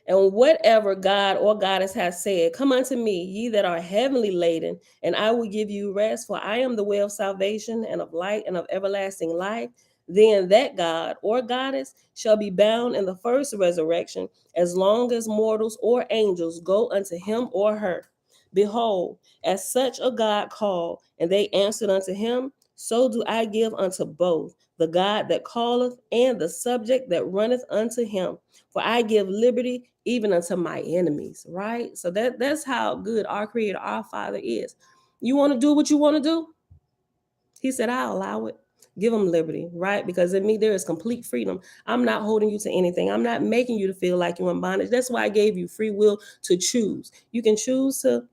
And whatever God or goddess has said, Come unto me, ye that are heavily laden, and I will give you rest, for I am the way of salvation and of light and of everlasting life. Then that God or goddess shall be bound in the first resurrection, as long as mortals or angels go unto him or her. Behold, as such a God called, and they answered unto him, so do I give unto both the God that calleth and the subject that runneth unto him. For I give liberty even unto my enemies, right? So that's how good our Creator, our Father is. You want to do what you want to do? He said, I'll allow it. Give them liberty, right? Because in me, there is complete freedom. I'm not holding you to anything. I'm not making you to feel like you're in bondage. That's why I gave you free will to choose. You can choose to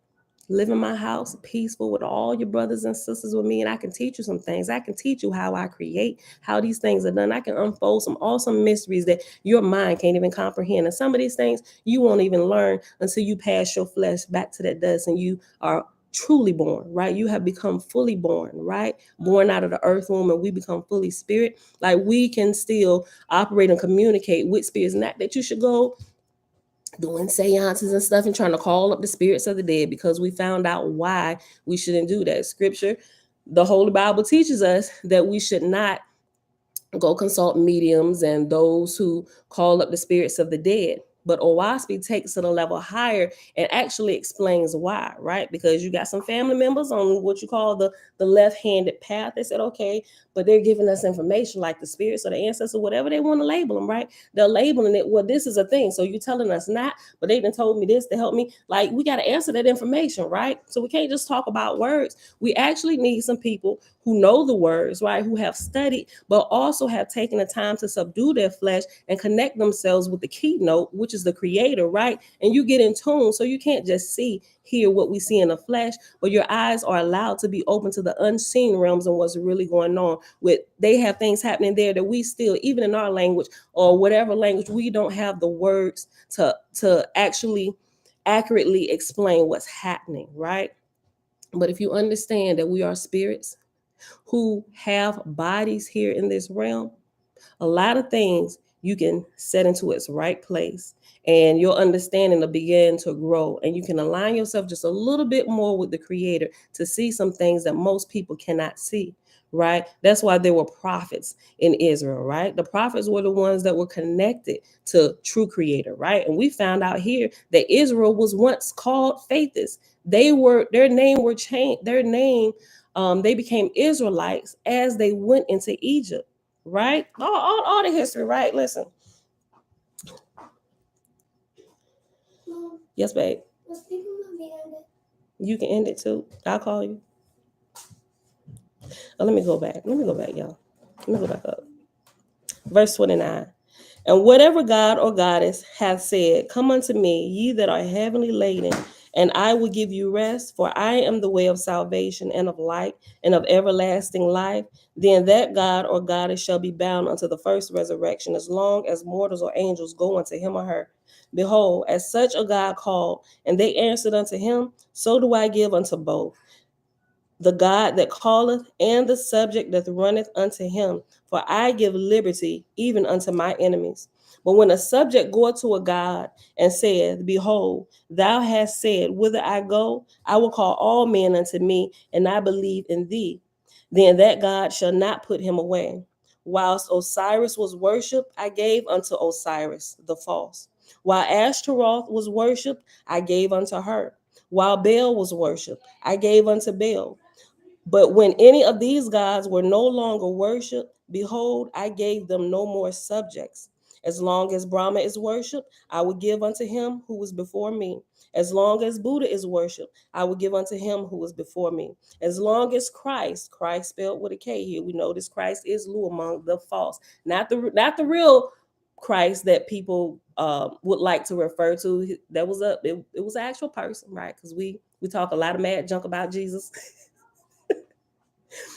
live in my house peaceful with all your brothers and sisters with me, and I can teach you some things. I can teach you how I create, how these things are done. I can unfold some awesome mysteries that your mind can't even comprehend. And some of these things you won't even learn until you pass your flesh back to that dust and you are truly born, right? You have become fully born, right? Born out of the earth womb, and we become fully spirit. Like, we can still operate and communicate with spirits. Not that you should go doing seances and stuff and trying to call up the spirits of the dead, because we found out why we shouldn't do that. Scripture, the Holy Bible teaches us that we should not go consult mediums and those who call up the spirits of the dead. But Oahspe takes it a level higher and actually explains why, right? Because you got some family members on what you call the left-handed path. They said, okay, but they're giving us information like the spirits or the ancestors, whatever they want to label them, right? They're labeling it, well, this is a thing. So you're telling us not, but they done told me this to help me. Like, we got to answer that information, right? So we can't just talk about words. We actually need some people who know the words, right? Who have studied, but also have taken the time to subdue their flesh and connect themselves with the keynote, which is the creator, right? And you get in tune. So you can't just hear what we see in the flesh, but your eyes are allowed to be open to the unseen realms and what's really going on. With they have things happening there that we still, even in our language or whatever language, we don't have the words to actually accurately explain what's happening, right? But if you understand that we are spirits who have bodies here in this realm, a lot of things you can set into its right place, and your understanding will begin to grow, and you can align yourself just a little bit more with the creator to see some things that most people cannot see, right? That's why there were prophets in Israel, right? The prophets were the ones that were connected to true creator, right? And we found out here that Israel was once called faithists. Their name were changed, they became Israelites as they went into Egypt, right? All the history, right? Listen. Yes, babe. You can end it too. I'll call you. Oh, let me go back. Y'all. Let me go back up. Verse 29. And whatever God or goddess hath said, come unto me, ye that are heavily laden, and I will give you rest, for I am the way of salvation and of light and of everlasting life. Then that God or goddess shall be bound unto the first resurrection, as long as mortals or angels go unto him or her. Behold, as such a God called, and they answered unto him, so do I give unto both, the God that calleth, and the subject that runneth unto him. For I give liberty even unto my enemies. But when a subject goeth to a God and saith, behold, thou hast said, whither I go, I will call all men unto me, and I believe in thee. Then that God shall not put him away. Whilst Osiris was worshipped, I gave unto Osiris the false. While Ashtaroth was worshipped, I gave unto her. While Baal was worshipped, I gave unto Baal. But when any of these gods were no longer worshipped, behold, I gave them no more subjects. As long as Brahma is worshipped, I will give unto him who was before me. As long as Buddha is worshipped, I will give unto him who was before me. As long as Christ spelled with a K here, we know this Christ is Lu among the false, not the real Christ that people would like to refer to. That was it was an actual person, right? Because we talk a lot of mad junk about Jesus.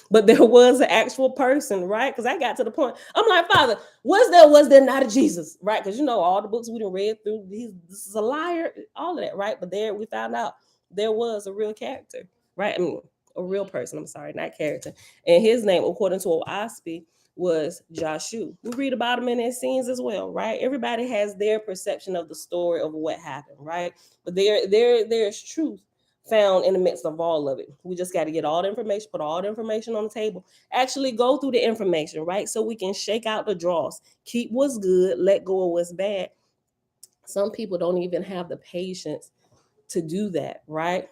But there was an actual person, right? Because I got to the point, I'm like, Father, was there not a Jesus, right? Because all the books we done read through, this is a liar, all of that, right? But there we found out there was a real character, right? I mean, a real person. I'm sorry, not character. And his name, according to Oahspe, was Joshua. We read about him in his scenes as well, right? Everybody has their perception of the story of what happened, right? But there's truth found in the midst of all of it. We just got to get all the information, put all the information on the table, actually go through the information, right? So we can shake out the dross, keep what's good, let go of what's bad. Some people don't even have the patience to do that, right?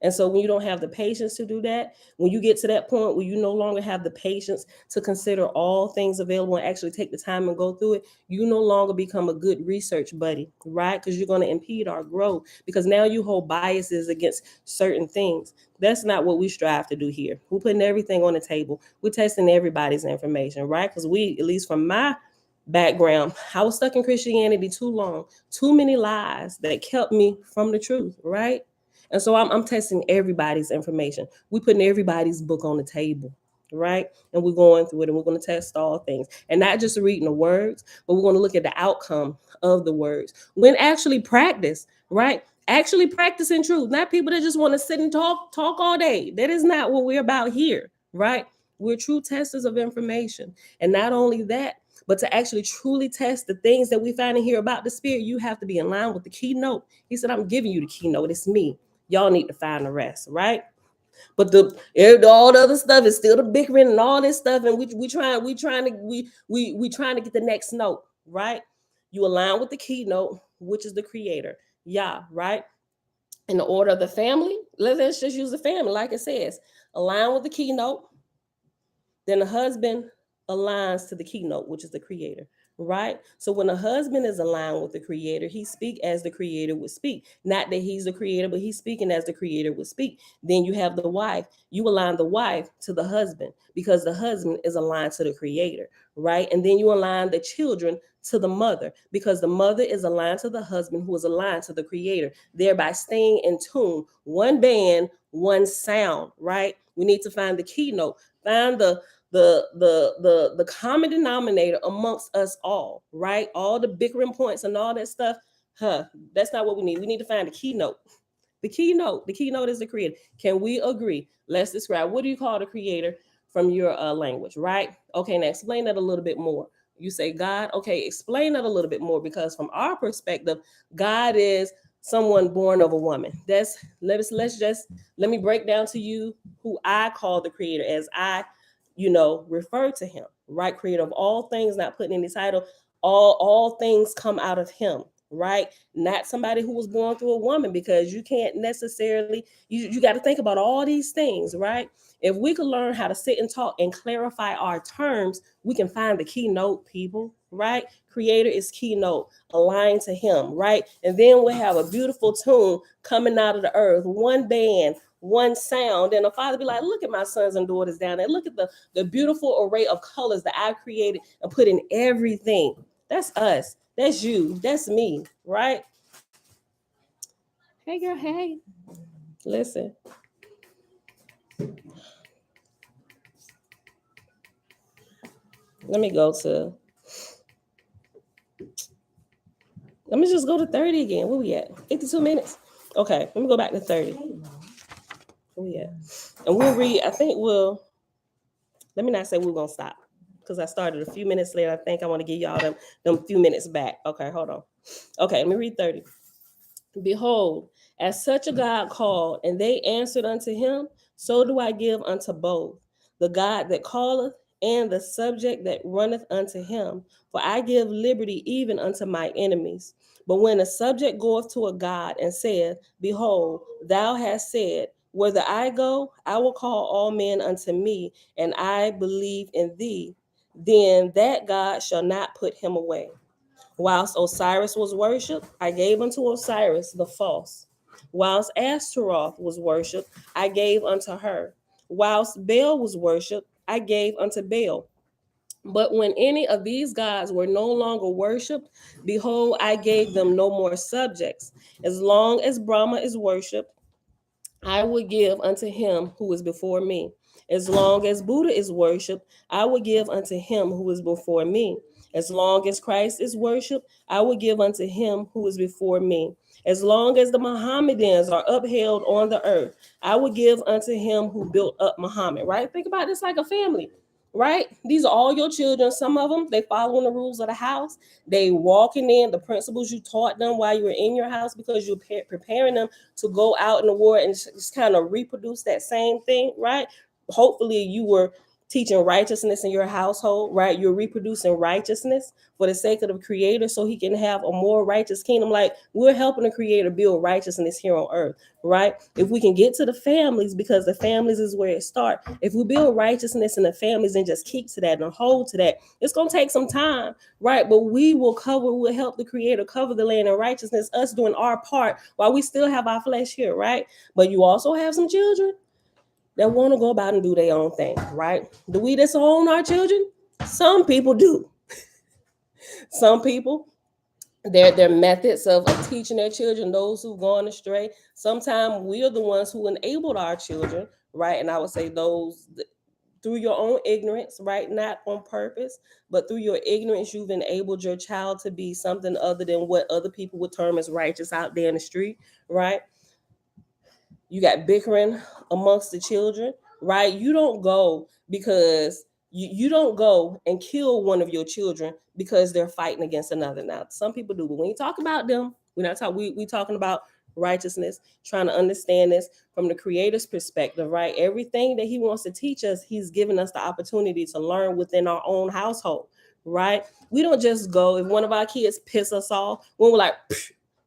And so when you don't have the patience to do that, when you get to that point where you no longer have the patience to consider all things available and actually take the time and go through it, you no longer become a good research buddy, right? Because you're going to impede our growth, because now you hold biases against certain things. That's not what we strive to do here. We're putting everything on the table. We're testing everybody's information, right? Because we, at least from my background, I was stuck in Christianity too long, too many lies that kept me from the truth, right? And so I'm testing everybody's information. We're putting everybody's book on the table, right? And we're going through it, and we're going to test all things. And not just reading the words, but we're going to look at the outcome of the words. When actually practice, right? actually practicing truth, not people that just want to sit and talk all day. That is not what we're about here, right? We're true testers of information. And not only that, but to actually truly test the things that we find in here about the spirit, you have to be in line with the keynote. He said, I'm giving you the keynote. It's me. Y'all need to find the rest, right? But all the other stuff is still the bickering and all this stuff, and we trying to get the next note, right? You align with the keynote, which is the creator, Yah, right? In the order of the family, let's just use the family, like it says, align with the keynote. Then the husband aligns to the keynote, which is the creator, right? So when a husband is aligned with the creator, he speak as the creator would speak. Not that he's the creator, but he's speaking as the creator would speak. Then you have the wife. You align the wife to the husband because the husband is aligned to the creator, right? And then you align the children to the mother because the mother is aligned to the husband who is aligned to the creator, thereby staying in tune. One band, one sound, right? We need to find the keynote, find the common denominator amongst us all, right? All the bickering points and all that stuff, that's not what we need. We need to find the keynote. The keynote is the creator. Can we agree? Let's describe, what do you call the creator from your language, right? Okay, now explain that a little bit more. You say God. Okay, explain that a little bit more, because from our perspective, God is someone born of a woman. Let me break down to you who I call the creator, as I refer to him, right? Creator of all things, not putting any title. All things come out of him, right? Not somebody who was born through a woman, because you can't necessarily, you got to think about all these things, right? If we could learn how to sit and talk and clarify our terms, we can find the keynote, people, right? Creator is keynote, aligned to him, right? And then we'll have a beautiful tune coming out of the earth, one band, one sound, and the father be like, look at my sons and daughters down there. Look at the beautiful array of colors that I've created and put in everything. That's us. That's you. That's me, right? Hey, girl. Hey. Listen. Let me just go to 30 again. Where we at? 52 minutes. Okay, let me go back to 30. Where we at? And we'll read, let me not say we're going to stop, because I started a few minutes later. I think I want to give y'all them few minutes back. Okay, hold on. Okay, let me read 30. Behold, as such a God called, and they answered unto him, so do I give unto both, the God that calleth and the subject that runneth unto him. For I give liberty even unto my enemies. But when a subject goeth to a God and saith, behold, thou hast said, whither I go, I will call all men unto me, and I believe in thee, then that God shall not put him away. Whilst Osiris was worshipped, I gave unto Osiris the false. Whilst Ashtaroth was worshipped, I gave unto her. Whilst Baal was worshipped, I gave unto Baal. But when any of these gods were no longer worshipped, behold, I gave them no more subjects. As long as Brahma is worshipped, I would give unto him who is before me. As long as Buddha is worshipped, I will give unto him who is before me. As long as Christ is worshipped, I will give unto him who is before me. As long as the Mohammedans are upheld on the earth, I will give unto him who built up Muhammad, right? Think about this like a family, right? These are all your children. Some of them, they following the rules of the house. They walking in the principles you taught them while you were in your house, because you're preparing them to go out in the world and just kind of reproduce that same thing, right? Hopefully you were teaching righteousness in your household, right? You're reproducing righteousness for the sake of the creator, so he can have a more righteous kingdom. Like, we're helping the creator build righteousness here on earth, right? If we can get to the families, because the families is where it starts. If we build righteousness in the families and just keep to that and hold to that, it's going to take some time, right? But we'll help the creator cover the land in righteousness, us doing our part while we still have our flesh here, right? But you also have some children that want to go about and do their own thing, right? Do we disown our children? Some people do. Some people, their methods of teaching their children, those who've gone astray, sometimes we are the ones who enabled our children, right? And I would say those through your own ignorance, right? Not on purpose, but through your ignorance, you've enabled your child to be something other than what other people would term as righteous out there in the street, right? You got bickering amongst the children, right? You don't go because you don't go and kill one of your children because they're fighting against another. Now, some people do, but when you talk about them, we're not talking. We talking about righteousness, trying to understand this from the Creator's perspective, right? Everything that He wants to teach us, He's given us the opportunity to learn within our own household, right? We don't just go if one of our kids piss us off when we're like,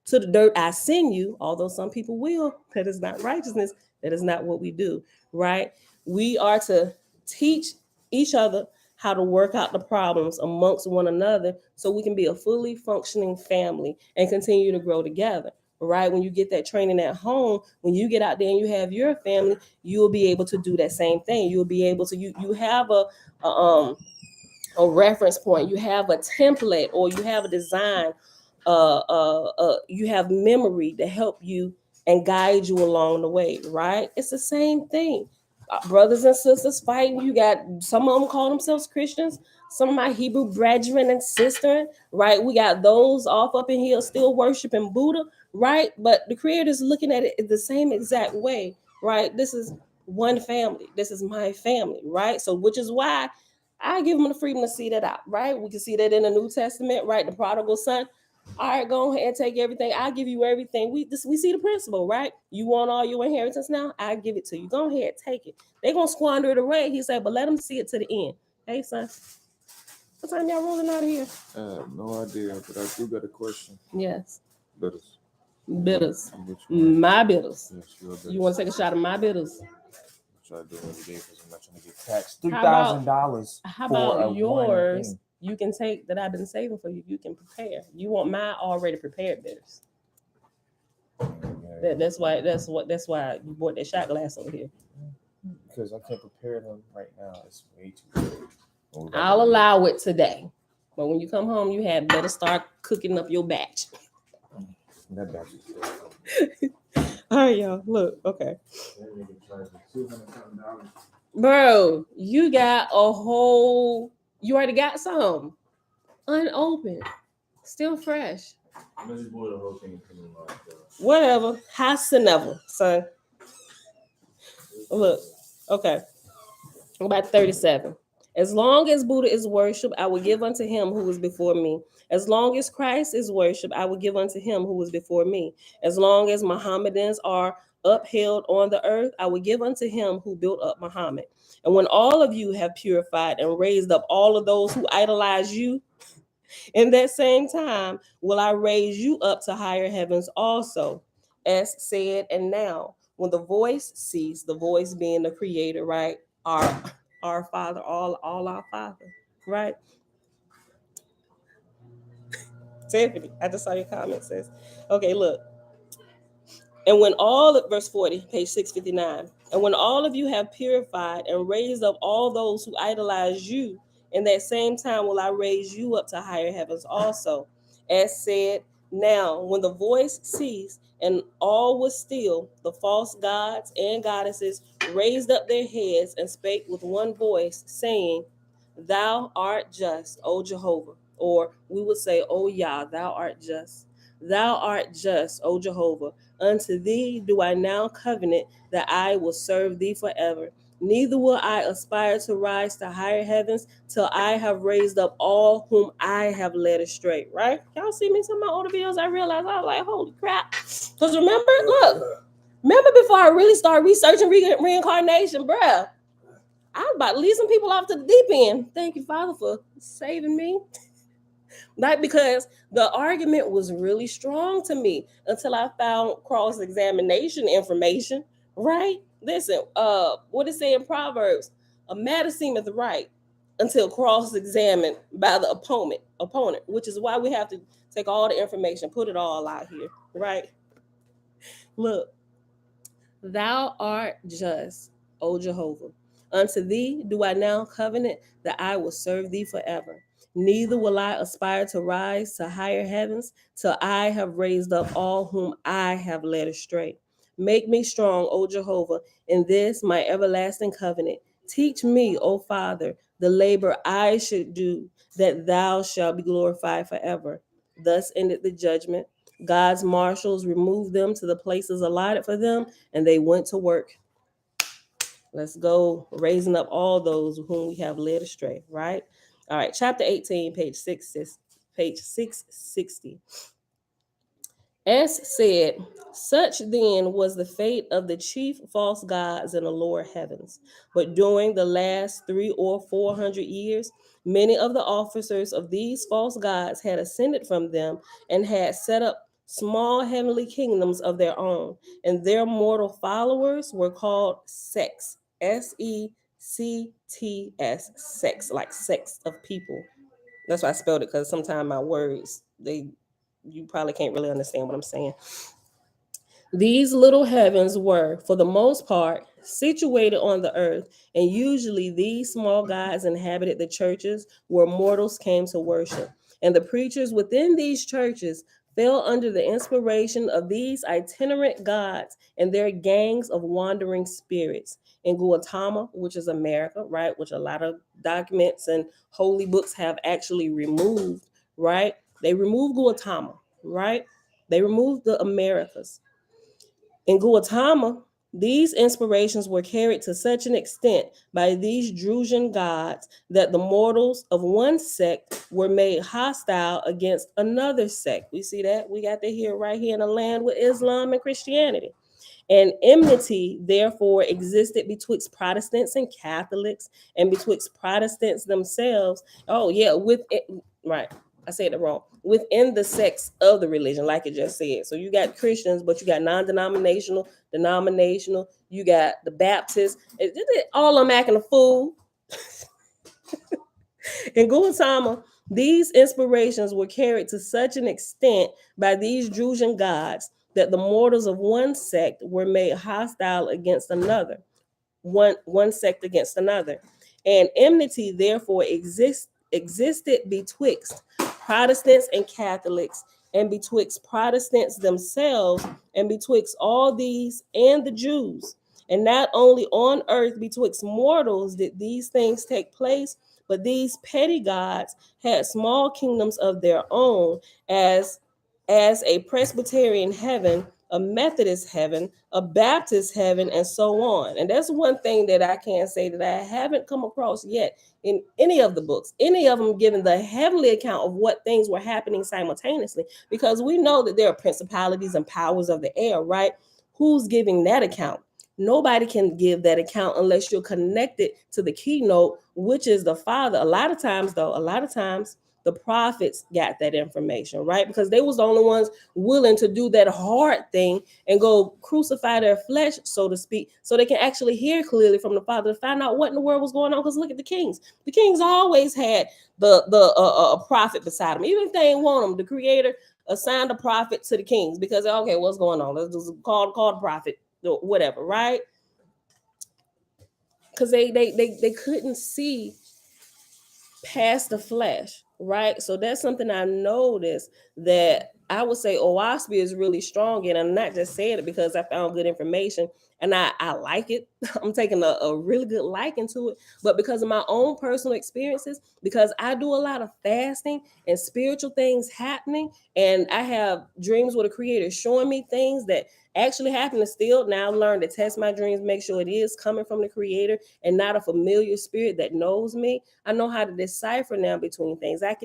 to the dirt I send you, although some people will. That is not righteousness. That is not what we do, right? We are to teach each other how to work out the problems amongst one another so we can be a fully functioning family and continue to grow together, right? When you get that training at home, when you get out there and you have your family, you'll be able to do that same thing. You'll be able to, you have a reference point, you have a template, or you have a design, you have memory to help you and guide you along the way, right? It's the same thing. Brothers and sisters fighting. You got some of them call themselves Christians. Some of my Hebrew brethren and sister, right? We got those off up in here still worshiping Buddha, right? But the Creator is looking at it the same exact way, right? This is one family. This is my family, right? So, which is why I give them the freedom to see that out, right? We can see that in the New Testament, right? The prodigal son. All right, go ahead and take everything. I'll give you everything. We see the principle, right? You want all your inheritance now? I give it to you. Go ahead, take it. They're gonna squander it away. He said, but let them see it to the end. Hey, son. What time y'all rolling out of here? I have no idea, but I do got a question. Yes. Bitters. Bitters. Which one? My bitters. Yes, your bitters. You want to take a shot of my bitters? Try to do it every day because I'm not trying to get taxed $3,000. How for about a yours? thing. You can take that I've been saving for you. You can prepare. You want my already prepared bitters. Yeah. That's why you bought that shot glass over here. Because I can't prepare them right now. It's way too early. I'll allow it today, but when you come home, you had better start cooking up your batch. That batch is All right, y'all. Look, okay, bro, you got a whole. You already got some unopened, still fresh. Whatever, howsoever, son. Look, okay. About 37. As long as Buddha is worshipped, I will give unto him who was before me. As long as Christ is worshipped, I will give unto him who was before me. As long as Mohammedans are upheld on the earth, I will give unto him who built up Muhammad. And when all of you have purified and raised up all of those who idolize you, in that same time will I raise you up to higher heavens also, as said, and now when the voice ceased, the voice being the Creator, right? Our Father, all our Father, right? Tiffany, I just saw your comment, sis. Okay, look. And when all of verse 40, page 659, and when all of you have purified and raised up all those who idolize you, in that same time will I raise you up to higher heavens also. As said, now when the voice ceased and all was still, the false gods and goddesses raised up their heads and spake with one voice, saying, Thou art just, O Jehovah. Or we would say, O Yah, thou art just. Thou art just, O Jehovah. Unto thee do I now covenant that I will serve thee forever. Neither will I aspire to rise to higher heavens till I have raised up all whom I have led astray. Right? Y'all see me some of my older videos, I realized I was like, holy crap. Because remember before I really started researching reincarnation, bruh, I was about to lead some people off to the deep end. Thank you, Father, for saving me. Not because the argument was really strong to me until I found cross-examination information, right? Listen, what it say in Proverbs? A matter seemeth right until cross-examined by the opponent, which is why we have to take all the information, put it all out here, right? Look, thou art just, O Jehovah. Unto thee do I now covenant that I will serve thee forever. Neither will I aspire to rise to higher heavens till I have raised up all whom I have led astray. Make me strong, O Jehovah, in this my everlasting covenant. Teach me, O Father, the labor I should do, that thou shalt be glorified forever. Thus ended the judgment. God's marshals removed them to the places allotted for them, and they went to work. Let's go raising up all those whom we have led astray, right? All right, chapter 18, page 660. S said, such then was the fate of the chief false gods in the lower heavens. But during the last 300 or 400 years, many of the officers of these false gods had ascended from them and had set up small heavenly kingdoms of their own, and their mortal followers were called sects. sects, sex, like sex of people. That's why I spelled it, because sometimes my words, you probably can't really understand what I'm saying. These little heavens were, for the most part, situated on the earth, and usually these small gods inhabited the churches where mortals came to worship. And the preachers within these churches fell under the inspiration of these itinerant gods and their gangs of wandering spirits. In Guatemala, which is America, right, which a lot of documents and holy books have actually removed, right? They removed Guatemala, right? They removed the Americas. In Guatemala, these inspirations were carried to such an extent by these Drusian gods that the mortals of one sect were made hostile against another sect. We see that? We got that here, right here in the land with Islam and Christianity. And enmity, therefore, existed betwixt Protestants and Catholics, and betwixt Protestants themselves. Oh, yeah, right. I said it wrong. Within the sects of the religion, like it just said. So you got Christians, but you got non-denominational, denominational. You got the Baptists. All of them acting a fool. In Guatemala, these inspirations were carried to such an extent by these Drusian gods that the mortals of one sect were made hostile against another, one sect against another. And enmity therefore existed betwixt Protestants and Catholics, and betwixt Protestants themselves, and betwixt all these and the Jews. And not only on earth betwixt mortals did these things take place, but these petty gods had small kingdoms of their own, as a Presbyterian heaven, a Methodist heaven, a Baptist heaven, and so on. And that's one thing that I can say that I haven't come across yet in any of the books, any of them giving the heavenly account of what things were happening simultaneously, because we know that there are principalities and powers of the air, right? Who's giving that account? Nobody can give that account unless you're connected to the keynote, which is the Father. A lot of times, the prophets got that information, right? Because they was the only ones willing to do that hard thing and go crucify their flesh, so to speak, so they can actually hear clearly from the Father to find out what in the world was going on. Because look at the kings. The kings always had a prophet beside them. Even if they didn't want them, the Creator assigned a prophet to the kings because, okay, what's going on? Let's just call the prophet, whatever, right? Because they couldn't see past the flesh, right? So that's something I noticed that I would say Oahspe is really strong in. I'm not just saying it because I found good information and I like it. I'm taking a really good liking to it, but because of my own personal experiences, because I do a lot of fasting and spiritual things happening, and I have dreams with a Creator showing me things that actually happen. To still now learn to test my dreams, make sure it is coming from the Creator and not a familiar spirit that knows me. I know how to decipher now between things. I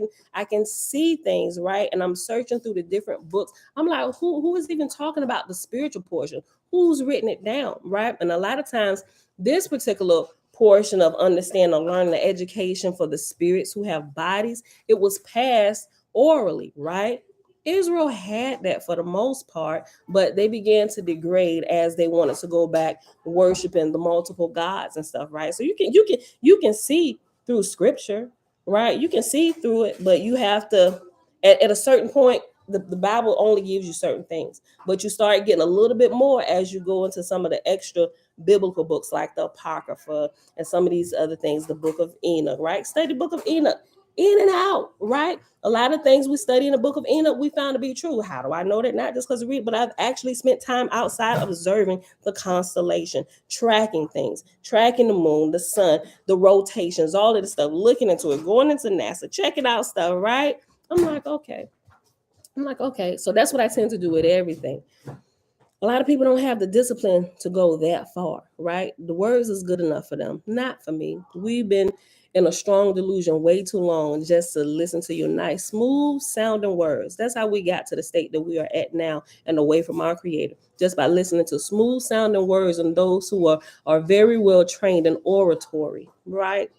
can see things, right? And I'm searching through the different books. I'm like, who is even talking about the spiritual portion? Who's written it down, right? And a lot of times, this particular portion of understanding, learning, the education for the spirits who have bodies, it was passed orally, right? Israel had that for the most part, but they began to degrade as they wanted to go back worshiping the multiple gods and stuff, right? So you can see through scripture, right? You can see through it, but you have to at a certain point, the Bible only gives you certain things, but you start getting a little bit more as you go into some of the extra biblical books like the Apocrypha and some of these other things, the book of Enoch, right? Study the book of Enoch. in and out, right? A lot of things we study in the book of Enoch, we found to be true. How do I know that? Not just because we read, but I've actually spent time outside observing the constellation, tracking things, tracking the moon, the sun, the rotations, all of this stuff, looking into it, going into NASA, checking out stuff, right? I'm like, okay. So that's what I tend to do with everything. A lot of people don't have the discipline to go that far, right? The words is good enough for them, not for me. We've been in a strong delusion way too long just to listen to your nice, smooth sounding words. That's how we got to the state that we are at now and away from our Creator, just by listening to smooth sounding words and those who are very well trained in oratory, right?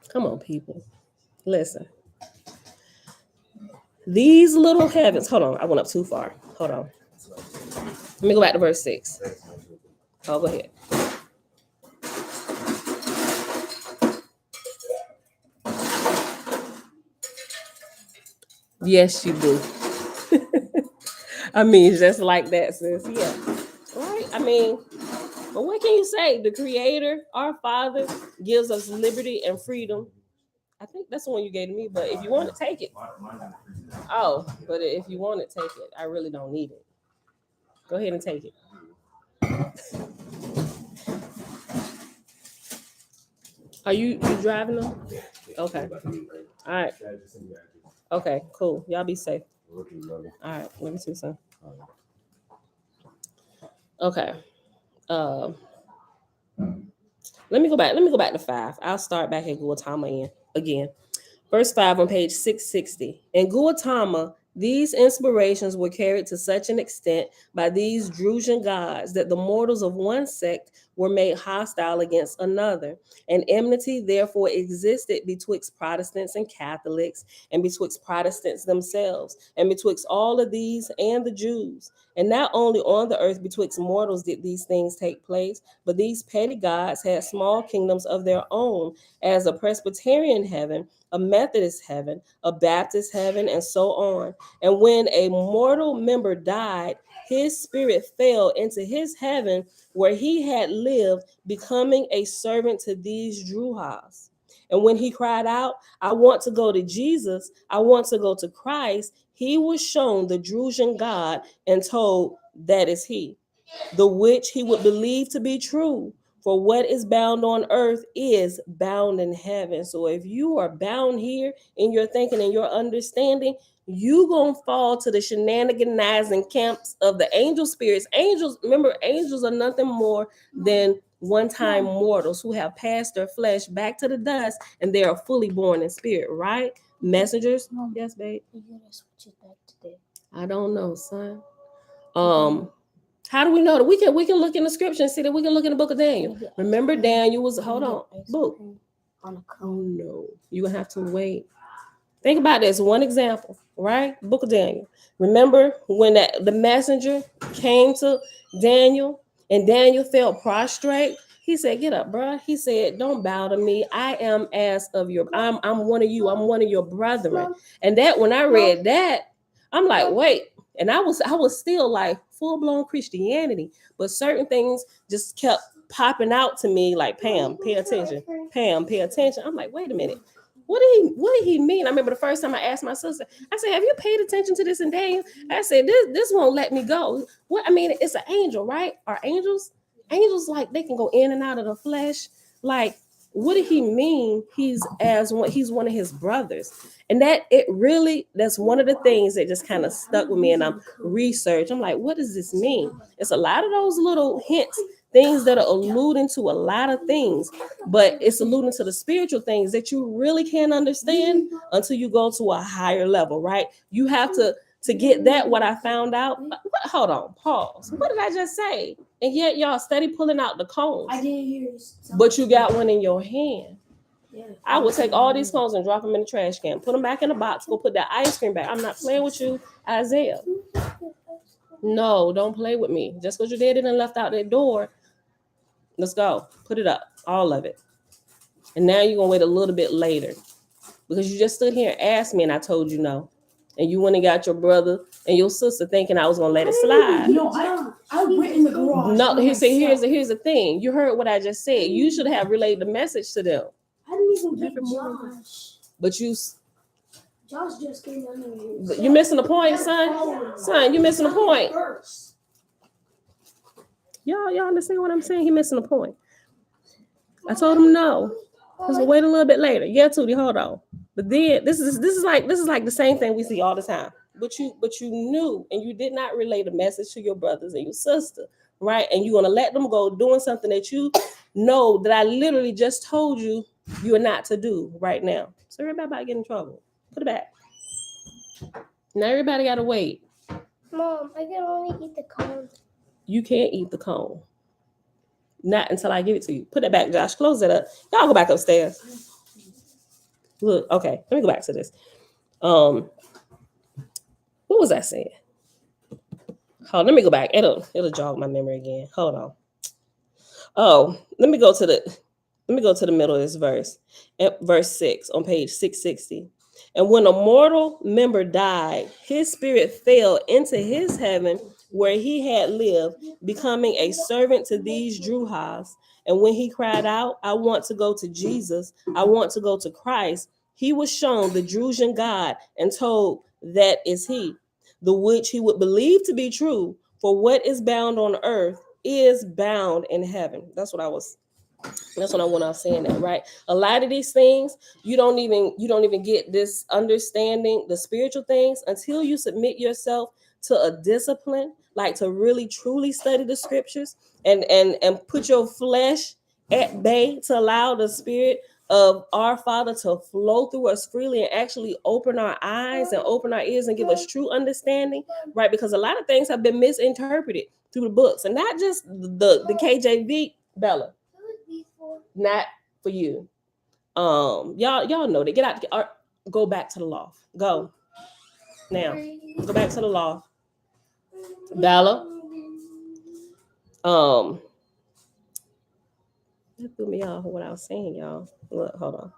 Come on, people. Listen. These little heavens, hold on, I went up too far. Hold on. Let me go back to verse 6. Oh, go ahead. Yes, you do. I mean, just like that, sis. Yeah. Right? I mean, but what can you say? The Creator, our Father, gives us liberty and freedom. I think that's the one you gave to me, but if you want to take it. Oh, but if you want to take it, I really don't need it. Go ahead and take it. Are you driving them? Okay. All right. Okay, cool. Y'all be safe. All right. Let me see some. Okay. Let me go back. Let me go back to 5. I'll start back at Gautama again. Verse 5 on page 660. In Gautama, these inspirations were carried to such an extent by these Drusian gods that the mortals of one sect were made hostile against another. And enmity therefore existed betwixt Protestants and Catholics, and betwixt Protestants themselves, and betwixt all of these and the Jews. And not only on the earth betwixt mortals did these things take place, but these petty gods had small kingdoms of their own, as a Presbyterian heaven, a Methodist heaven, a Baptist heaven, and so on. And when a mortal member died, his spirit fell into his heaven where he had lived, becoming a servant to these Druhas. And when he cried out, I want to go to Jesus, I want to go to Christ, he was shown the Drusian God and told, that is he, the which he would believe to be true. For what is bound on earth is bound in heaven. So if you are bound here in your thinking and your understanding, you gonna fall to the shenaniganizing camps of the angel spirits. Angels, remember, angels are nothing more than one-time mortals who have passed their flesh back to the dust, and they are fully born in spirit, right? Messengers. Yes, babe. I don't know, son. How do we know that? We can look in the scripture and see that. We can look in the book of Daniel. Remember, Daniel was, hold on, book. Oh no, you're gonna have to wait. Think about this. One example, right? Book of Daniel. Remember when the messenger came to Daniel and Daniel fell prostrate? He said, "Get up, bro." He said, "Don't bow to me. I am as of your. I'm one of you. I'm one of your brethren." And that when I read that, I'm like, wait. And I was still like full-blown Christianity, but certain things just kept popping out to me like, Pam, pay attention. Pam, pay attention. I'm like, wait a minute. What did he mean? I remember the first time I asked my sister, I said, have you paid attention to this in Daniel? I said, this won't let me go. What I mean, it's an angel, right? Are angels like they can go in and out of the flesh? Like, what did he mean? He's one of his brothers. And that's one of the things that just kind of stuck with me. And I'm research. I'm like, what does this mean? It's a lot of those little hints, things that are alluding to a lot of things, but it's alluding to the spiritual things that you really can't understand until you go to a higher level, right? You have to get that. What I found out. Hold on, pause. What did I just say? And yet y'all steady pulling out the cones. I didn't hear you. But you got one in your hand. Yeah, I would take all these cones and drop them in the trash can. Put them back in the box. Go put that ice cream back. I'm not playing with you, Isaiah. No, don't play with me. Just because you did it and left out that door. Let's go. Put it up. All of it. And now you're going to wait a little bit later. Because you just stood here and asked me and I told you no. And you went and got your brother and your sister thinking I was going to let it slide. No, I went in the garage. No, here's the thing. You heard what I just said. You should have relayed the message to them. didn't even get Every morning. Josh. But Josh just came down here. you're missing the point, son. Son, you're missing the point. Y'all understand what I'm saying? He missing the point. I told him no. Let's wait a little bit later. Yeah, Tootie, hold on. But then this is like the same thing we see all the time. But you knew and you did not relay the message to your brothers and your sister, right? And you're gonna let them go doing something that you know that I literally just told you you're not to do right now. So everybody about to get in trouble. Put it back. Now everybody gotta wait. Mom, I can only eat the cone. You can't eat the cone. Not until I give it to you. Put it back, Josh. Close it up. Y'all go back upstairs. Look, okay. Let me go back to this. What was I saying? Hold on, let me go back. It'll jog my memory again. Hold on. Oh, let me go to the middle of this verse. At verse 6 on page 660. And when a mortal member died, his spirit fell into his heaven where he had lived, becoming a servant to these Druhas. And when he cried out, I want to go to Jesus, I want to go to Christ, he was shown the Drusian God and told that is he, the which he would believe to be true, for what is bound on earth is bound in heaven. That's what I want to saying that, right? A lot of these things you don't even get this understanding, the spiritual things, until you submit yourself to a discipline, like to really truly study the scriptures and put your flesh at bay to allow the spirit of our Father to flow through us freely and actually open our eyes and open our ears and give us true understanding, right? Because a lot of things have been misinterpreted through the books, and not just the KJV, Bella. Not for you. Y'all know that. Get out. Go back to the loft. Go. Now. Go back to the loft. Bella. That threw me off what I was saying, y'all. Look, hold on.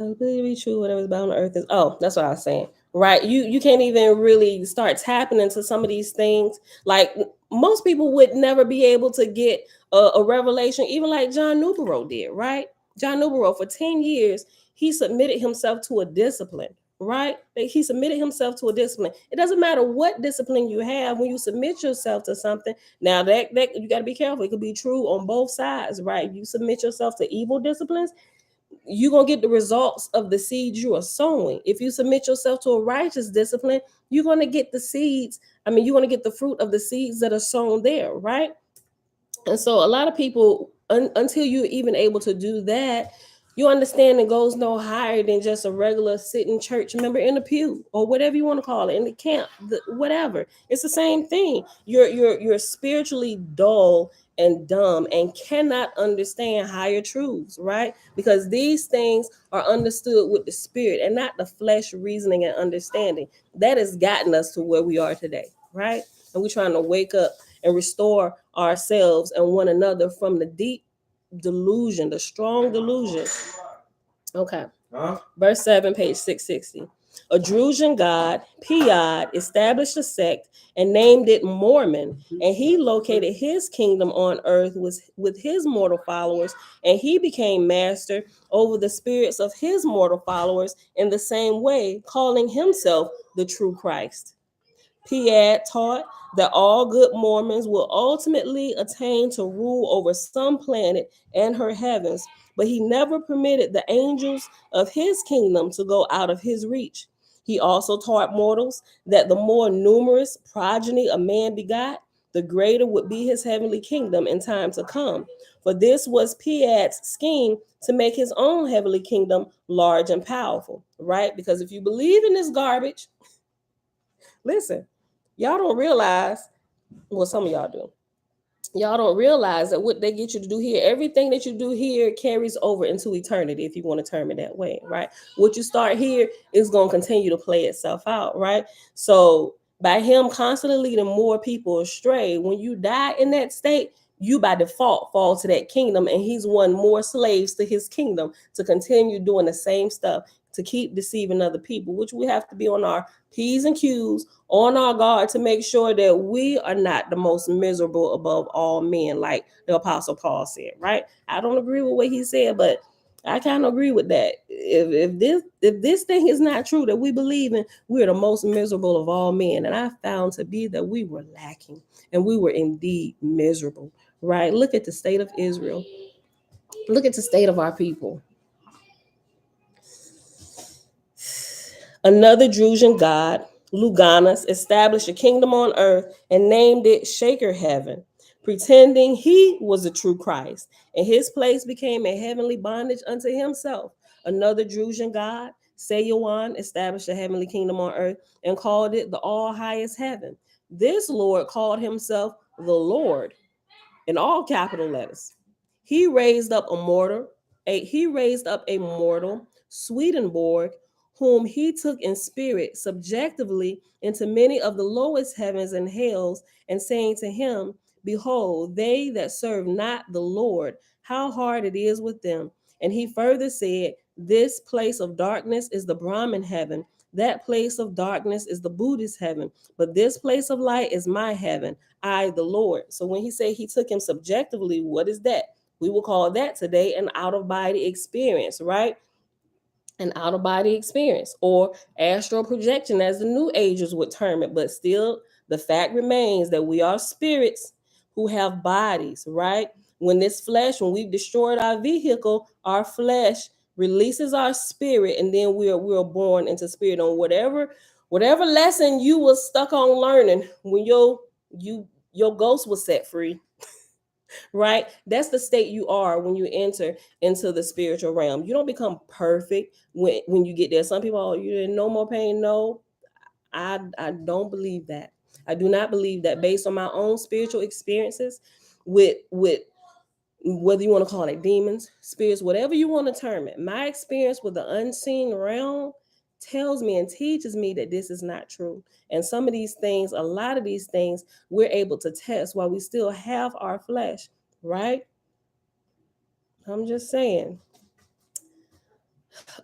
I believe it be true, whatever's bound on earth is. Oh, that's what I was saying. Right? You can't even really start tapping into some of these things. Like most people would never be able to get a revelation, even like John Newborough did, right? John Newborough, for 10 years, he submitted himself to a discipline, right? He submitted himself to a discipline. It doesn't matter what discipline you have when you submit yourself to something. Now that you got to be careful. It could be true on both sides, right? You submit yourself to evil disciplines, you're going to get the results of the seeds you are sowing. If you submit yourself to a righteous discipline, you're going to get the seeds. You're going to get the fruit of the seeds that are sown there, right? And so a lot of people, until you're even able to do that, your understanding goes no higher than just a regular sitting church member in the pew or whatever you want to call it, in the camp, whatever. It's the same thing. You're spiritually dull and dumb and cannot understand higher truths, right? Because these things are understood with the spirit and not the flesh reasoning and understanding. That has gotten us to where we are today, right? And we're trying to wake up and restore ourselves and one another from the deep delusion, the strong delusion. Okay. Verse 7, page 660. A Drusian god, Piod, established a sect and named it Mormon, and he located his kingdom on earth with his mortal followers, and he became master over the spirits of his mortal followers in the same way, calling himself the true Christ. Piad taught that all good Mormons will ultimately attain to rule over some planet and her heavens, but he never permitted the angels of his kingdom to go out of his reach. He also taught mortals that the more numerous progeny a man begot, the greater would be his heavenly kingdom in time to come. For this was Piad's scheme to make his own heavenly kingdom large and powerful, right? Because if you believe in this garbage, listen, y'all don't realize, well, some of y'all do. Y'all don't realize that what they get you to do here, everything that you do here carries over into eternity, if you want to term it that way, right? What you start here is going to continue to play itself out, right? So by him constantly leading more people astray, when you die in that state, you by default fall to that kingdom, and he's won more slaves to his kingdom to continue doing the same stuff, to keep deceiving other people, which we have to be on our P's and Q's, on our guard to make sure that we are not the most miserable above all men, like the Apostle Paul said, right? I don't agree with what he said, but I kind of agree with that. If this thing is not true that we believe in, we're the most miserable of all men. And I found to be that we were lacking and we were indeed miserable, right? Look at the state of Israel. Look at the state of our people. Another Drusian god, Luganus, established a kingdom on earth and named it Shaker Heaven, pretending he was the true Christ, and his place became a heavenly bondage unto himself. Another Drusian god, Seyawan, established a heavenly kingdom on earth and called it the all highest heaven. This Lord called himself the Lord in all capital letters. He raised up a mortal, Swedenborg, whom he took in spirit subjectively into many of the lowest heavens and hells, and saying to him, behold, they that serve not the Lord, how hard it is with them. And he further said, this place of darkness is the Brahmin heaven, that place of darkness is the Buddhist heaven, but this place of light is my heaven, I the Lord. So when he said he took him subjectively, what is that? We will call that today an out of body experience, right? An out of body experience, or astral projection, as the New Agers would term it. But still, the fact remains that we are spirits who have bodies, right? When we've destroyed our vehicle, our flesh releases our spirit, and then we are born into spirit on whatever lesson you was stuck on learning when your ghost was set free, right? That's the state you are when you enter into the spiritual realm. You don't become perfect when you get there. Some people, oh, you didn't no more pain. No, I don't believe that. I do not believe that, based on my own spiritual experiences with whether you want to call it demons, spirits, whatever you want to term it. My experience with the unseen realm tells me and teaches me that this is not true. And some of these things, a lot of these things, we're able to test while we still have our flesh, right? I'm just saying.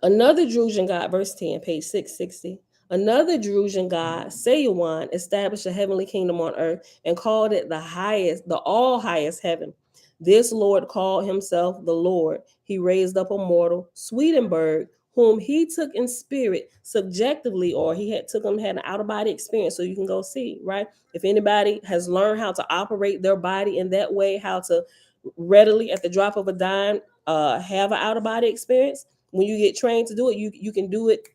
Another Drusian god, verse 10, page 660. Another Drusian god, Seyawan, established a heavenly kingdom on earth and called it the all highest heaven. This Lord called himself the Lord. He raised up a mortal, Swedenborg, whom he took in spirit subjectively, or had an out of body experience. So you can go see, right? If anybody has learned how to operate their body in that way, how to readily at the drop of a dime have an out of body experience, when you get trained to do it, you can do it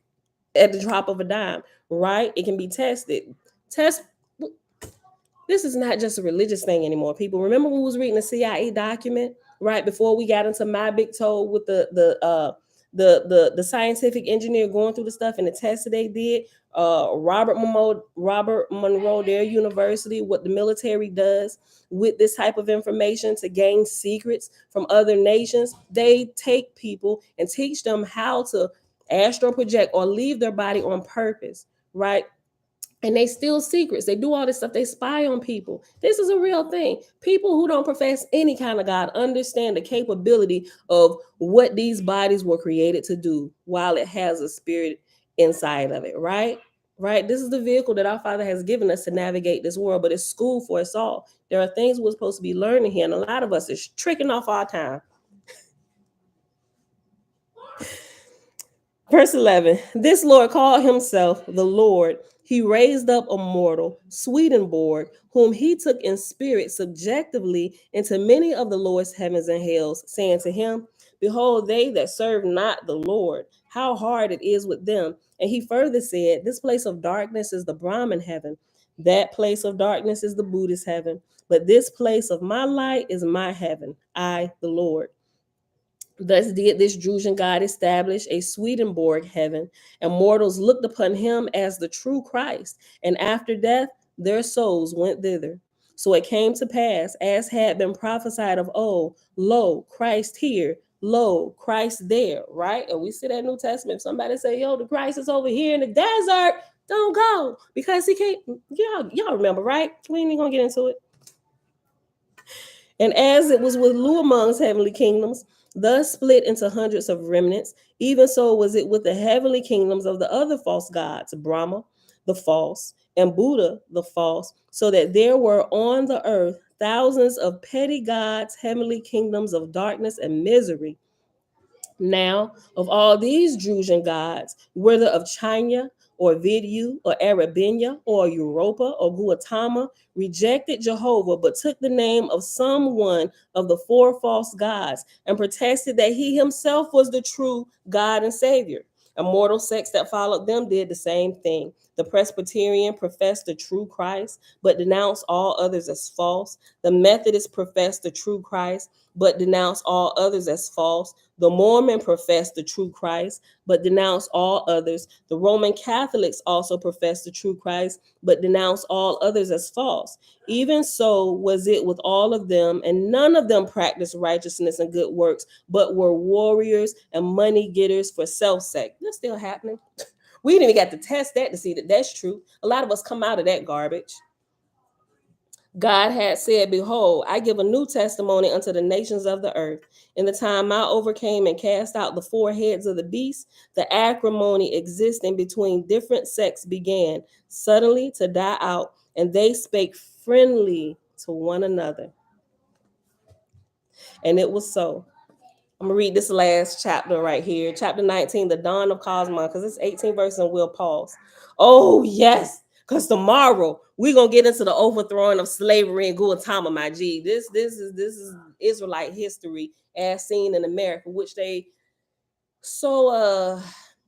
at the drop of a dime, right? It can be tested. This is not just a religious thing anymore. People, remember when we was reading the CIA document right before we got into my big toe with the scientific engineer going through the stuff and the tests that they did. Robert Monroe, their university, what the military does with this type of information to gain secrets from other nations. They take people and teach them how to astral project or leave their body on purpose, right? And they steal secrets. They do all this stuff. They spy on people. This is a real thing. People who don't profess any kind of God understand the capability of what these bodies were created to do while it has a spirit inside of it, right? Right? This is the vehicle that our Father has given us to navigate this world, but it's school for us all. There are things we're supposed to be learning here, and a lot of us is tricking off our time. Verse 11, this Lord called himself the Lord. He raised up a mortal, Swedenborg, whom he took in spirit subjectively into many of the lowest heavens and hells, saying to him, behold, they that serve not the Lord, how hard it is with them. And he further said, this place of darkness is the Brahmin heaven. That place of darkness is the Buddhist heaven. But this place of my light is my heaven, I, the Lord. Thus did this Drusian god establish a Swedenborg heaven, and mortals looked upon him as the true Christ, and after death their souls went thither. So it came to pass, as had been prophesied of old, lo, Christ here, lo, Christ there, right? And we see that New Testament. If somebody say, yo, the Christ is over here in the desert, don't go, because he can't. Y'all remember, right? We ain't gonna get into it. And as it was with Lu amongst heavenly kingdoms, thus split into hundreds of remnants. Even so was it with the heavenly kingdoms of the other false gods, Brahma, the false, and Buddha, the false, so that there were on the earth thousands of petty gods, heavenly kingdoms of darkness and misery. Now, of all these Drusian gods, whether of China or Vidu or Arabia or Europa or Gautama, rejected Jehovah, but took the name of some one of the four false gods and protested that he himself was the true God and Savior. Immortal sects that followed them did the same thing. The Presbyterian professed the true Christ, but denounced all others as false. The Methodists professed the true Christ, but denounced all others as false. The Mormon professed the true Christ, but denounced all others. The Roman Catholics also professed the true Christ, but denounced all others as false. Even so was it with all of them, and none of them practiced righteousness and good works, but were warriors and money getters for self's sake. That's still happening. We didn't even got to test that to see that that's true. A lot of us come out of that garbage. God had said, behold, I give a new testimony unto the nations of the earth. In the time I overcame and cast out the four heads of the beast, the acrimony existing between different sects began suddenly to die out, and they spake friendly to one another. And it was so. I'm going to read this last chapter right here. Chapter 19, the dawn of Cosmos, because it's 18 verses and we'll pause. Oh, yes. Because tomorrow we're going to get into the overthrowing of slavery in Gautama, my G. This is Israelite history as seen in America, which they so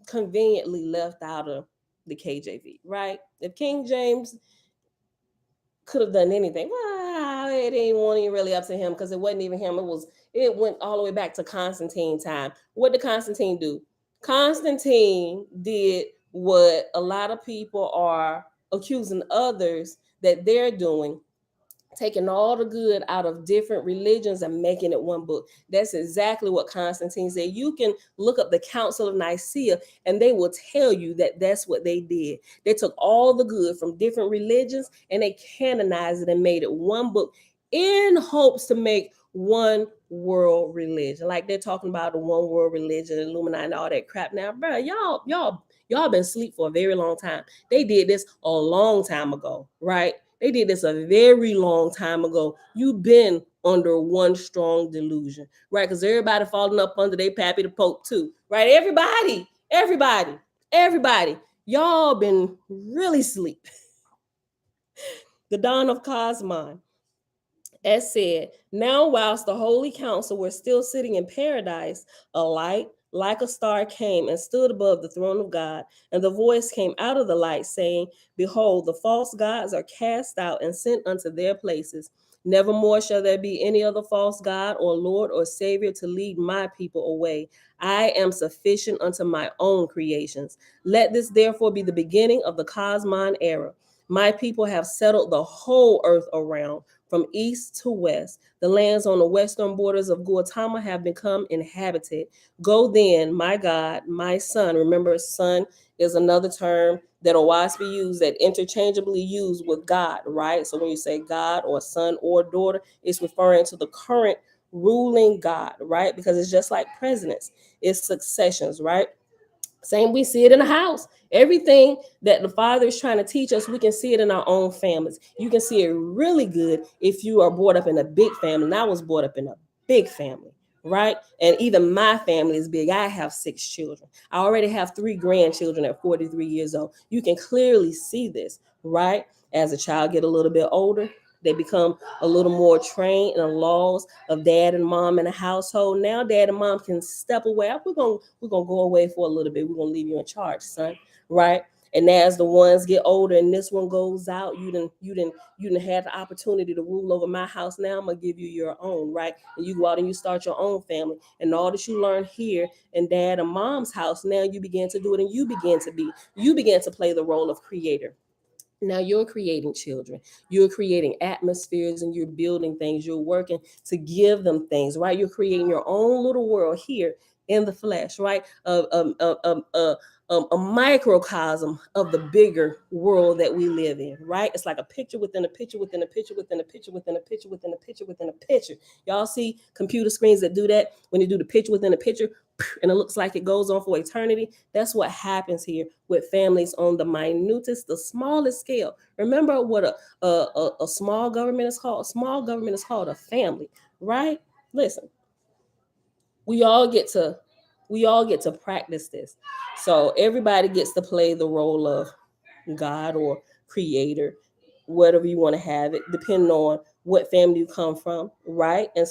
conveniently left out of the KJV, right? If King James could have done anything, well, it ain't even really up to him because it wasn't even him. It went all the way back to Constantine time. What did Constantine do? Constantine did what a lot of people are accusing others that they're doing, taking all the good out of different religions and making it one book. That's exactly what Constantine said. You can look up the Council of Nicaea and they will tell you that that's what they did. They took all the good from different religions and they canonized it and made it one book in hopes to make one world religion. Like they're talking about the one world religion, Illuminati, and all that crap. Now, bro, y'all been asleep for a very long time. They did this a long time ago, right? They did this a very long time ago. You've been under one strong delusion, right? Because everybody falling up under their pappy the Pope too, right? Everybody. Y'all been really asleep. The dawn of Cosmon. As said, now whilst the holy council were still sitting in paradise, a light like a star came and stood above the throne of God, and the voice came out of the light, saying, behold, the false gods are cast out and sent unto their places. Nevermore shall there be any other false god or Lord or Savior to lead my people away. I am sufficient unto my own creations. Let this therefore be the beginning of the Cosmon era. My people have settled the whole earth around, from east to west. The lands on the western borders of Gautama have become inhabited. Go then, my God, my son. Remember, son is another term that Oahspe use, that interchangeably used with God, right? So when you say God or son or daughter, it's referring to the current ruling God, right? Because it's just like presidents, it's successions, right? Same, we see it in the house. Everything that the Father is trying to teach us, we can see it in our own families. You can see it really good if you are brought up in a big family. And I was brought up in a big family, right? And even my family is big. I have 6 children. I already have 3 grandchildren at 43 years old. You can clearly see this, right? As a child get a little bit older, they become a little more trained in the laws of dad and mom in the household. Now dad and mom can step away. We're gonna go away for a little bit. We're gonna leave you in charge, son. Right? And as the ones get older and this one goes out, you didn't have the opportunity to rule over my house. Now I'm gonna give you your own, right? And you go out and you start your own family. And all that you learn here in dad and mom's house, now you begin to do it, and you begin to play the role of creator. Now you're creating children, you're creating atmospheres, and you're building things, you're working to give them things, right? You're creating your own little world here in the flesh, right? A microcosm of the bigger world that we live in, right? It's like a picture within a picture within a picture within a picture within a picture within a picture within a picture. Y'all see computer screens that do that when you do the picture within a picture, and it looks like it goes on for eternity. That's what happens here with families on the minutest, the smallest scale. Remember what a small government is called? A small government is called a family, right? Listen, we all get to practice this. So everybody gets to play the role of God or creator, whatever you want to have it, depending on what family you come from, right? And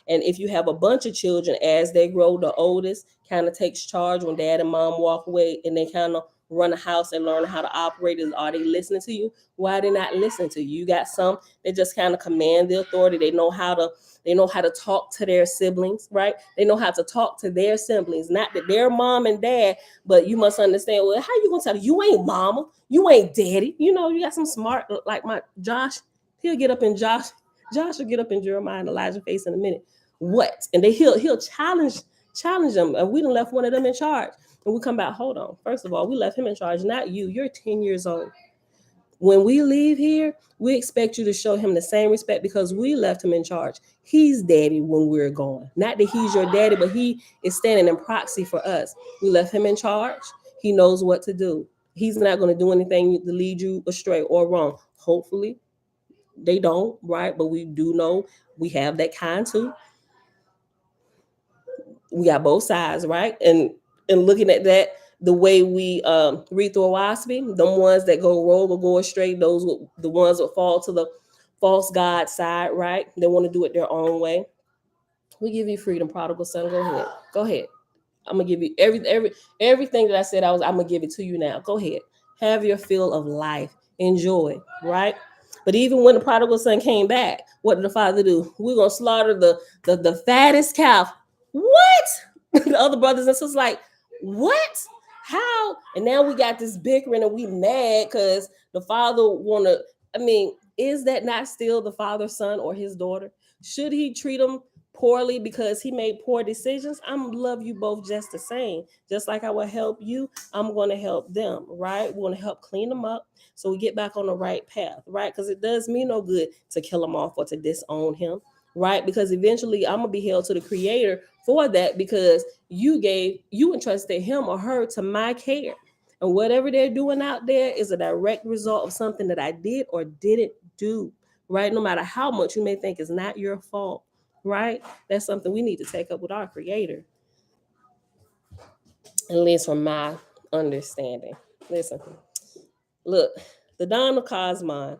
if you have a bunch of children, as they grow, the oldest kind of takes charge when dad and mom walk away, and they kind of run a house and learn how to operate. Are they listening to you? Why are they not listening to you? You got some that just kind of command the authority. They know how to talk to their siblings, right? They know how to talk to their siblings, not to their mom and dad, but you must understand, well, how you gonna tell them? You ain't mama, you ain't daddy. You got some smart, like my Josh, he'll get up in Josh will get up in Jeremiah and Elijah face in a minute. What? And he'll challenge them. And we done left one of them in charge. And we come back, hold on. First of all, we left him in charge, not you. You're 10 years old. When we leave here, we expect you to show him the same respect because we left him in charge. He's daddy when we're gone. Not that he's your daddy, but he is standing in proxy for us. We left him in charge. He knows what to do. He's not going to do anything to lead you astray or wrong. Hopefully, they don't, right? But we do know we have that kind too. We got both sides, right? And looking at that, the way we read through Oahspe, the ones that go rogue or go astray, the ones that fall to the false god side, right? They want to do it their own way. We give you freedom, prodigal son. Go ahead. Go ahead. I'm gonna give you everything that I said I'm gonna give it to you now. Go ahead. Have your fill of life. Enjoy, right? But even when the prodigal son came back, what did the father do? We're gonna slaughter the fattest calf. What? The other brothers and sisters like, what? How? And now we got this bickering and we mad because the father wanna. I mean, is that not still the father's son or his daughter? Should he treat them poorly because he made poor decisions? I'm gonna love you both just the same. Just like I will help you, I'm gonna help them, right? We're gonna help clean them up so we get back on the right path, right? Because it does me no good to kill him off or to disown him, right? Because eventually I'm gonna be held to the creator for that because you entrusted him or her to my care. And whatever they're doing out there is a direct result of something that I did or didn't do, right? No matter how much you may think is not your fault, right? That's something we need to take up with our creator. At least from my understanding. Listen, look, the dawn of Cosmon.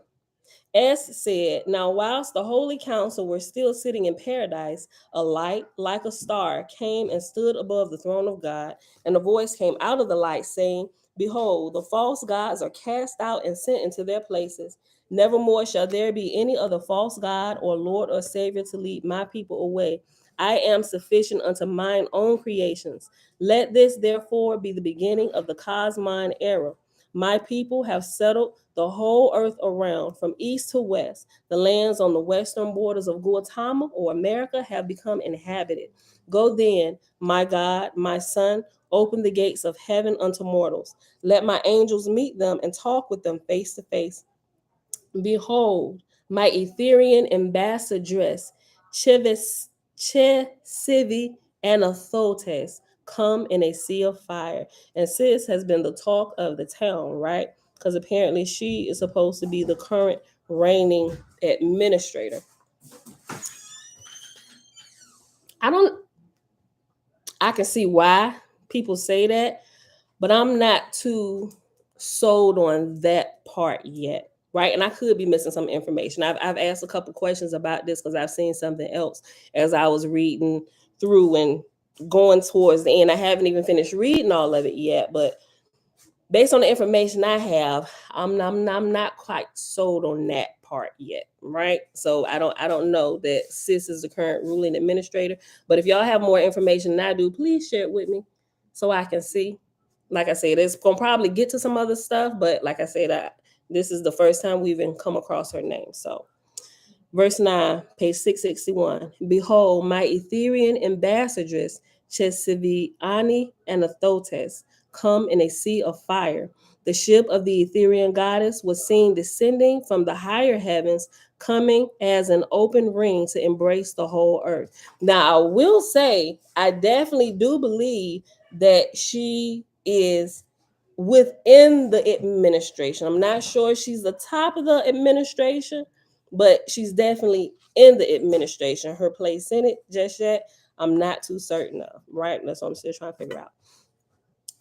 S said, now whilst the holy council were still sitting in paradise, a light like a star came and stood above the throne of God, and a voice came out of the light saying, behold, the false gods are cast out and sent into their places. Nevermore shall there be any other false god or Lord or Savior to lead my people away. I am sufficient unto mine own creations. Let this therefore be the beginning of the Cosmine era. My people have settled the whole earth around, from east to west. The lands on the western borders of Gautama or America have become inhabited. Go then, my God, my son, open the gates of heaven unto mortals. Let my angels meet them and talk with them face to face. Behold, my Etherian ambassadress, Chesivi Anathotes, come in a sea of fire. And sis has been the talk of the town, right? Because apparently she is supposed to be the current reigning administrator. I can see why people say that, but I'm not too sold on that part yet. Right. And I could be missing some information. I've asked a couple questions about this because I've seen something else as I was reading through and going towards the end. I haven't even finished reading all of it yet, but based on the information I have, I'm not quite sold on that part yet, right? So I don't know that sis is the current ruling administrator, but if y'all have more information than I do, please share it with me so I can see. Like I said, it's gonna probably get to some other stuff, but like I said, this is the first time we've even come across her name. So verse 9, page 661. Behold, my Etherian ambassadress, Chesiviani, and Athotes come in a sea of fire. The ship of the Etherian goddess was seen descending from the higher heavens, coming as an open ring to embrace the whole earth. Now, I will say, I definitely do believe that she is within the administration. I'm not sure she's the top of the administration, but she's definitely in the administration. Her place in it just yet, I'm not too certain of, right? That's what I'm still trying to figure out.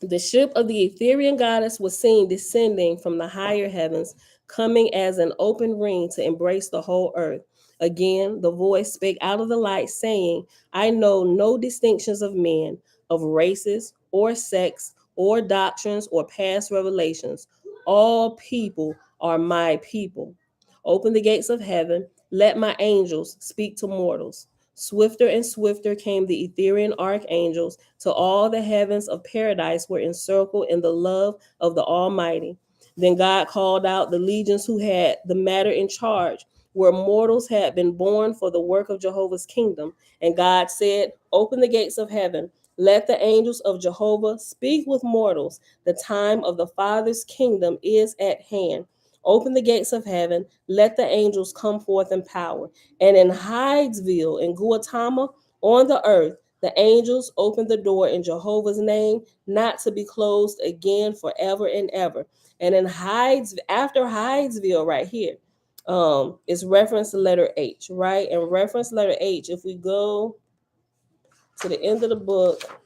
The ship of the Etherian goddess was seen descending from the higher heavens, coming as an open ring to embrace the whole earth. Again, the voice spake out of the light, saying, I know no distinctions of men, of races, or sex, or doctrines, or past revelations. All people are my people. Open the gates of heaven. Let my angels speak to mortals. Swifter and swifter came the Etherian archangels, till all the heavens of paradise were encircled in the love of the Almighty. Then God called out the legions who had the matter in charge, where mortals had been born for the work of Jehovah's kingdom. And God said, Open the gates of heaven. Let the angels of Jehovah speak with mortals. The time of the Father's kingdom is at hand. Open the gates of heaven. Let the angels come forth in power. And in Hydesville, in Guatemala, on the earth, the angels opened the door in Jehovah's name, not to be closed again forever and ever. And in after Hydesville, right here, it's reference to letter H, right? And reference letter H, if we go to the end of the book,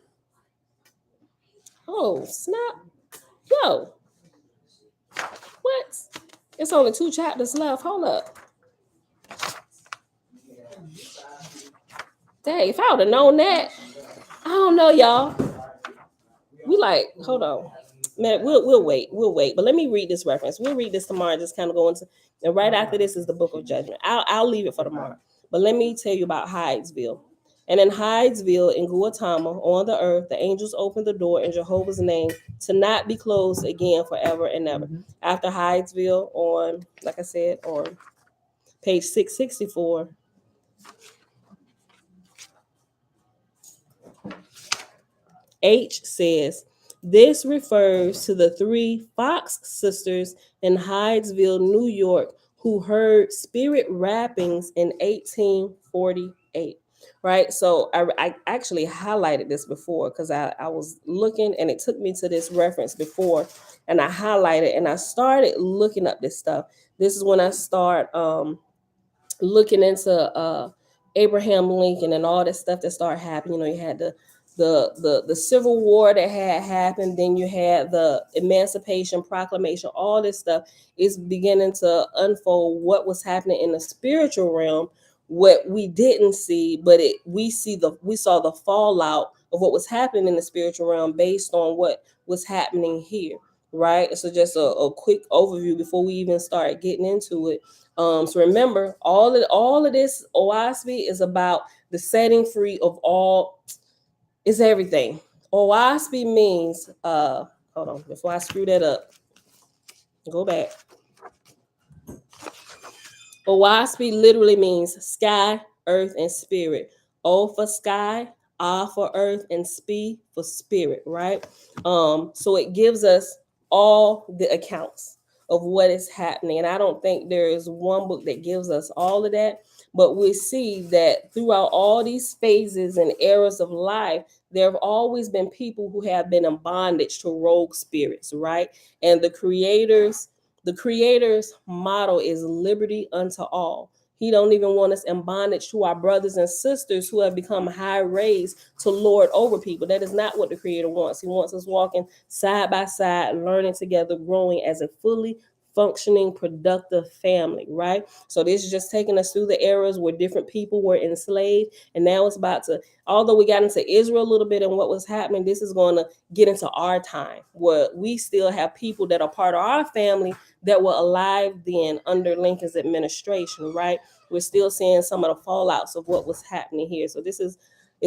oh snap, yo, what? It's only 2 chapters left. Hold up. Dang, if I would have known that, I don't know, y'all. We like, hold on. Man, we'll wait. We'll wait. But let me read this reference. We'll read this tomorrow, just kind of go into, and right after this is the book of judgment. I'll leave it for tomorrow. But let me tell you about Hydesville. And in Hydesville, in Guatemala, on the earth, the angels opened the door in Jehovah's name to not be closed again forever and ever. After Hydesville, on, like I said, on page 664, H says, this refers to the 3 Fox sisters in Hydesville, New York, who heard spirit rappings in 1848. Right. So I actually highlighted this before because I was looking and it took me to this reference before, and I highlighted and I started looking up this stuff. This is when I start looking into Abraham Lincoln and all this stuff that started happening. You know, you had the Civil War that had happened, then you had the Emancipation Proclamation. All this stuff is beginning to unfold what was happening in the spiritual realm, what we didn't see, but we saw the fallout of what was happening in the spiritual realm based on what was happening here. Right. So just a quick overview before we even start getting into it. So remember, all of this Oahspe is about the setting free of all. It's everything. Oahspe means hold on, before I screw that up. Go back. Oahspe literally means sky, earth, and spirit. O for sky, A for earth, and Spe for spirit, right? So it gives us all the accounts of what is happening. And I don't think there is one book that gives us all of that, but we see that throughout all these phases and eras of life, there have always been people who have been in bondage to rogue spirits, right? And the creator's motto is liberty unto all. He don't even want us in bondage to our brothers and sisters who have become high raised to lord over people. That is not what the creator wants. He wants us walking side by side, learning together, growing as a fully functioning, productive family, right? So this is just taking us through the eras where different people were enslaved. And now it's about to, although we got into Israel a little bit and what was happening, this is going to get into our time where we still have people that are part of our family that were alive then under Lincoln's administration, right? We're still seeing some of the fallouts of what was happening here. So this is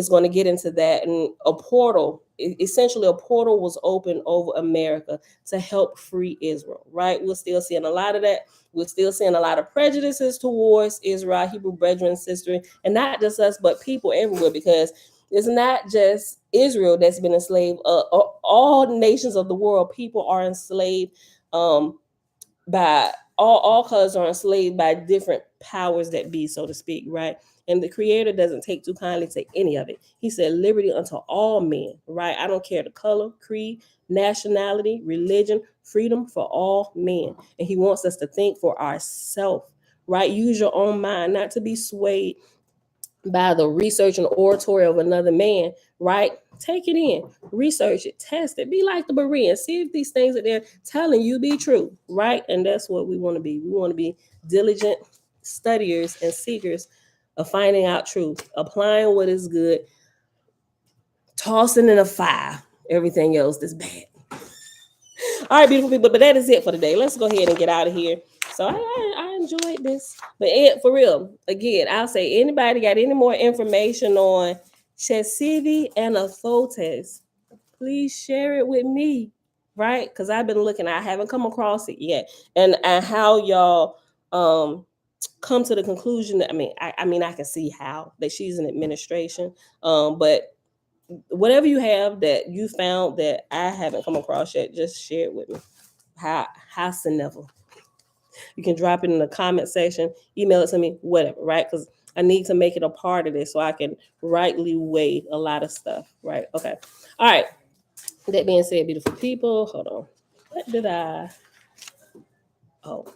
going to get into that. And essentially a portal was opened over America to help free Israel, right? We're still seeing a lot of that. We're still seeing a lot of prejudices towards Israel, Hebrew brethren, sister, and not just us, but people everywhere, because It's not just Israel that's been enslaved. All nations of the world, people are enslaved by all colors are enslaved by different powers that be, so to speak, right? And the creator doesn't take too kindly to any of it. He said liberty unto all men, right? I don't care the color, creed, nationality, religion, freedom for all men. And he wants us to think for ourselves, right? Use your own mind, not to be swayed by the research and oratory of another man, right? Take it in, research it, test it, be like the Bereans, see if these things that they're telling you be true, right? And that's what we want to be. We want to be diligent studiers and seekers of finding out truth, applying what is good, tossing in a fire everything else that's bad. All right, beautiful people, but that is it for today. Let's go ahead and get out of here. So I enjoyed this. But for real, again, I'll say anybody got any more information on Chesivi and Athotes, please share it with me, right? Because I've been looking, I haven't come across it yet. And how y'all come to the conclusion that I mean I can see how that she's in administration. But whatever you have that you found that I haven't come across yet, just share it with me. How never. You can drop it in the comment section, email it to me, whatever, right? Because I need to make it a part of this so I can rightly weigh a lot of stuff, right? Okay. All right. That being said, beautiful people, hold on. What did I? Oh.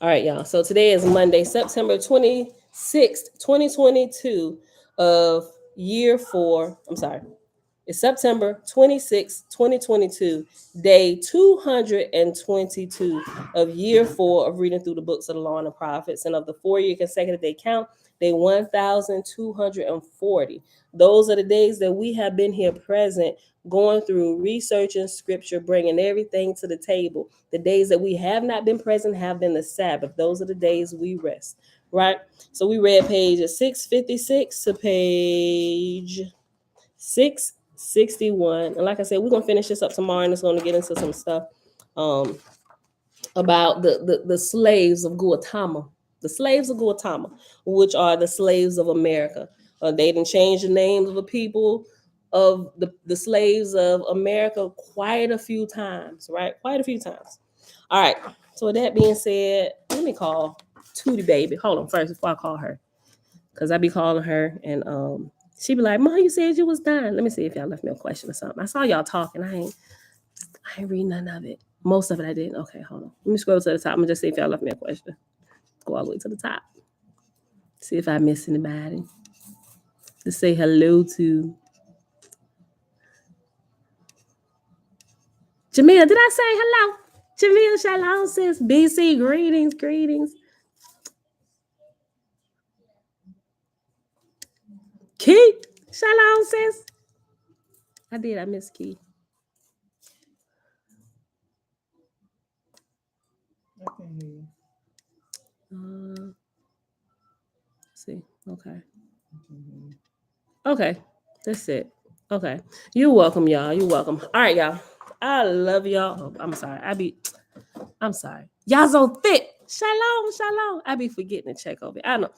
All right, y'all. So today is Monday, September 26th, 2022 of year 4. I'm sorry. It's September 26, 2022, day 222 of year 4 of reading through the books of the law and the prophets. And of the 4-year consecutive day count, day 1,240. Those are the days that we have been here present, going through, researching scripture, bringing everything to the table. The days that we have not been present have been the Sabbath. Those are the days we rest, right? So we read page 656 to page 661. And like I said, we're gonna finish this up tomorrow, and it's gonna get into some stuff about the slaves of Guatemala. The slaves of Guatemala, which are the slaves of America. They didn't change the names of the people of the slaves of America quite a few times, right? Quite a few times. All right. So with that being said, let me call Tootie baby. Hold on first before I call her. Because I be calling her and she be like, Mom, you said you was done. Let me see if y'all left me a question or something. I saw y'all talking. I ain't read none of it. Most of it I didn't. Okay, hold on. Let me scroll to the top. I'm gonna just see if y'all left me a question. Go all the way to the top. See if I miss anybody to say hello to. Jamil, did I say hello? Jamil, shalom, sis. BC, greetings, greetings. Keith, shalom, sis. I did. I miss Keith. I can't hear you. See, okay. Okay, that's it. Okay, you're welcome, y'all. You're welcome. All right, y'all. I love y'all. Oh, I'm sorry. I'm sorry. Y'all so thick. Shalom, shalom. I be forgetting to check over it. I know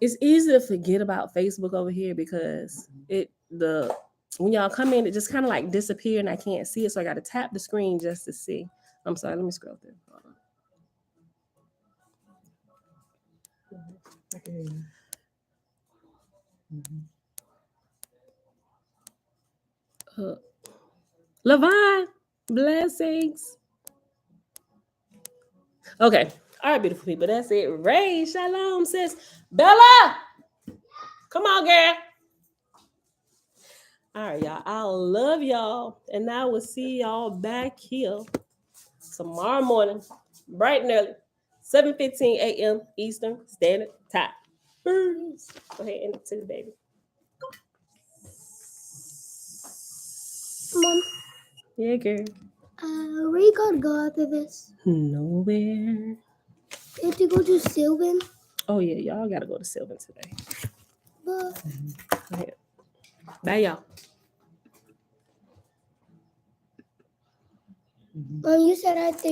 it's easy to forget about Facebook over here because when y'all come in, it just kind of like disappear and I can't see it, so I got to tap the screen just to see. I'm sorry. Let me scroll through. Hold on. I can hear you. Levon, blessings. Okay. All right, beautiful people. That's it. Ray, shalom, sis. Bella, come on, girl. All right, y'all. I love y'all. And I will see y'all back here tomorrow morning, bright and early, 7:15 a.m. Eastern Standard Time. Go ahead and to the baby. Mom, Yeah, girl. where you gotta go after this? Nowhere. You have to go to Sylvan. Oh, yeah. Y'all got to go to Sylvan today. But Go ahead. Bye, y'all. Mom, you said I had to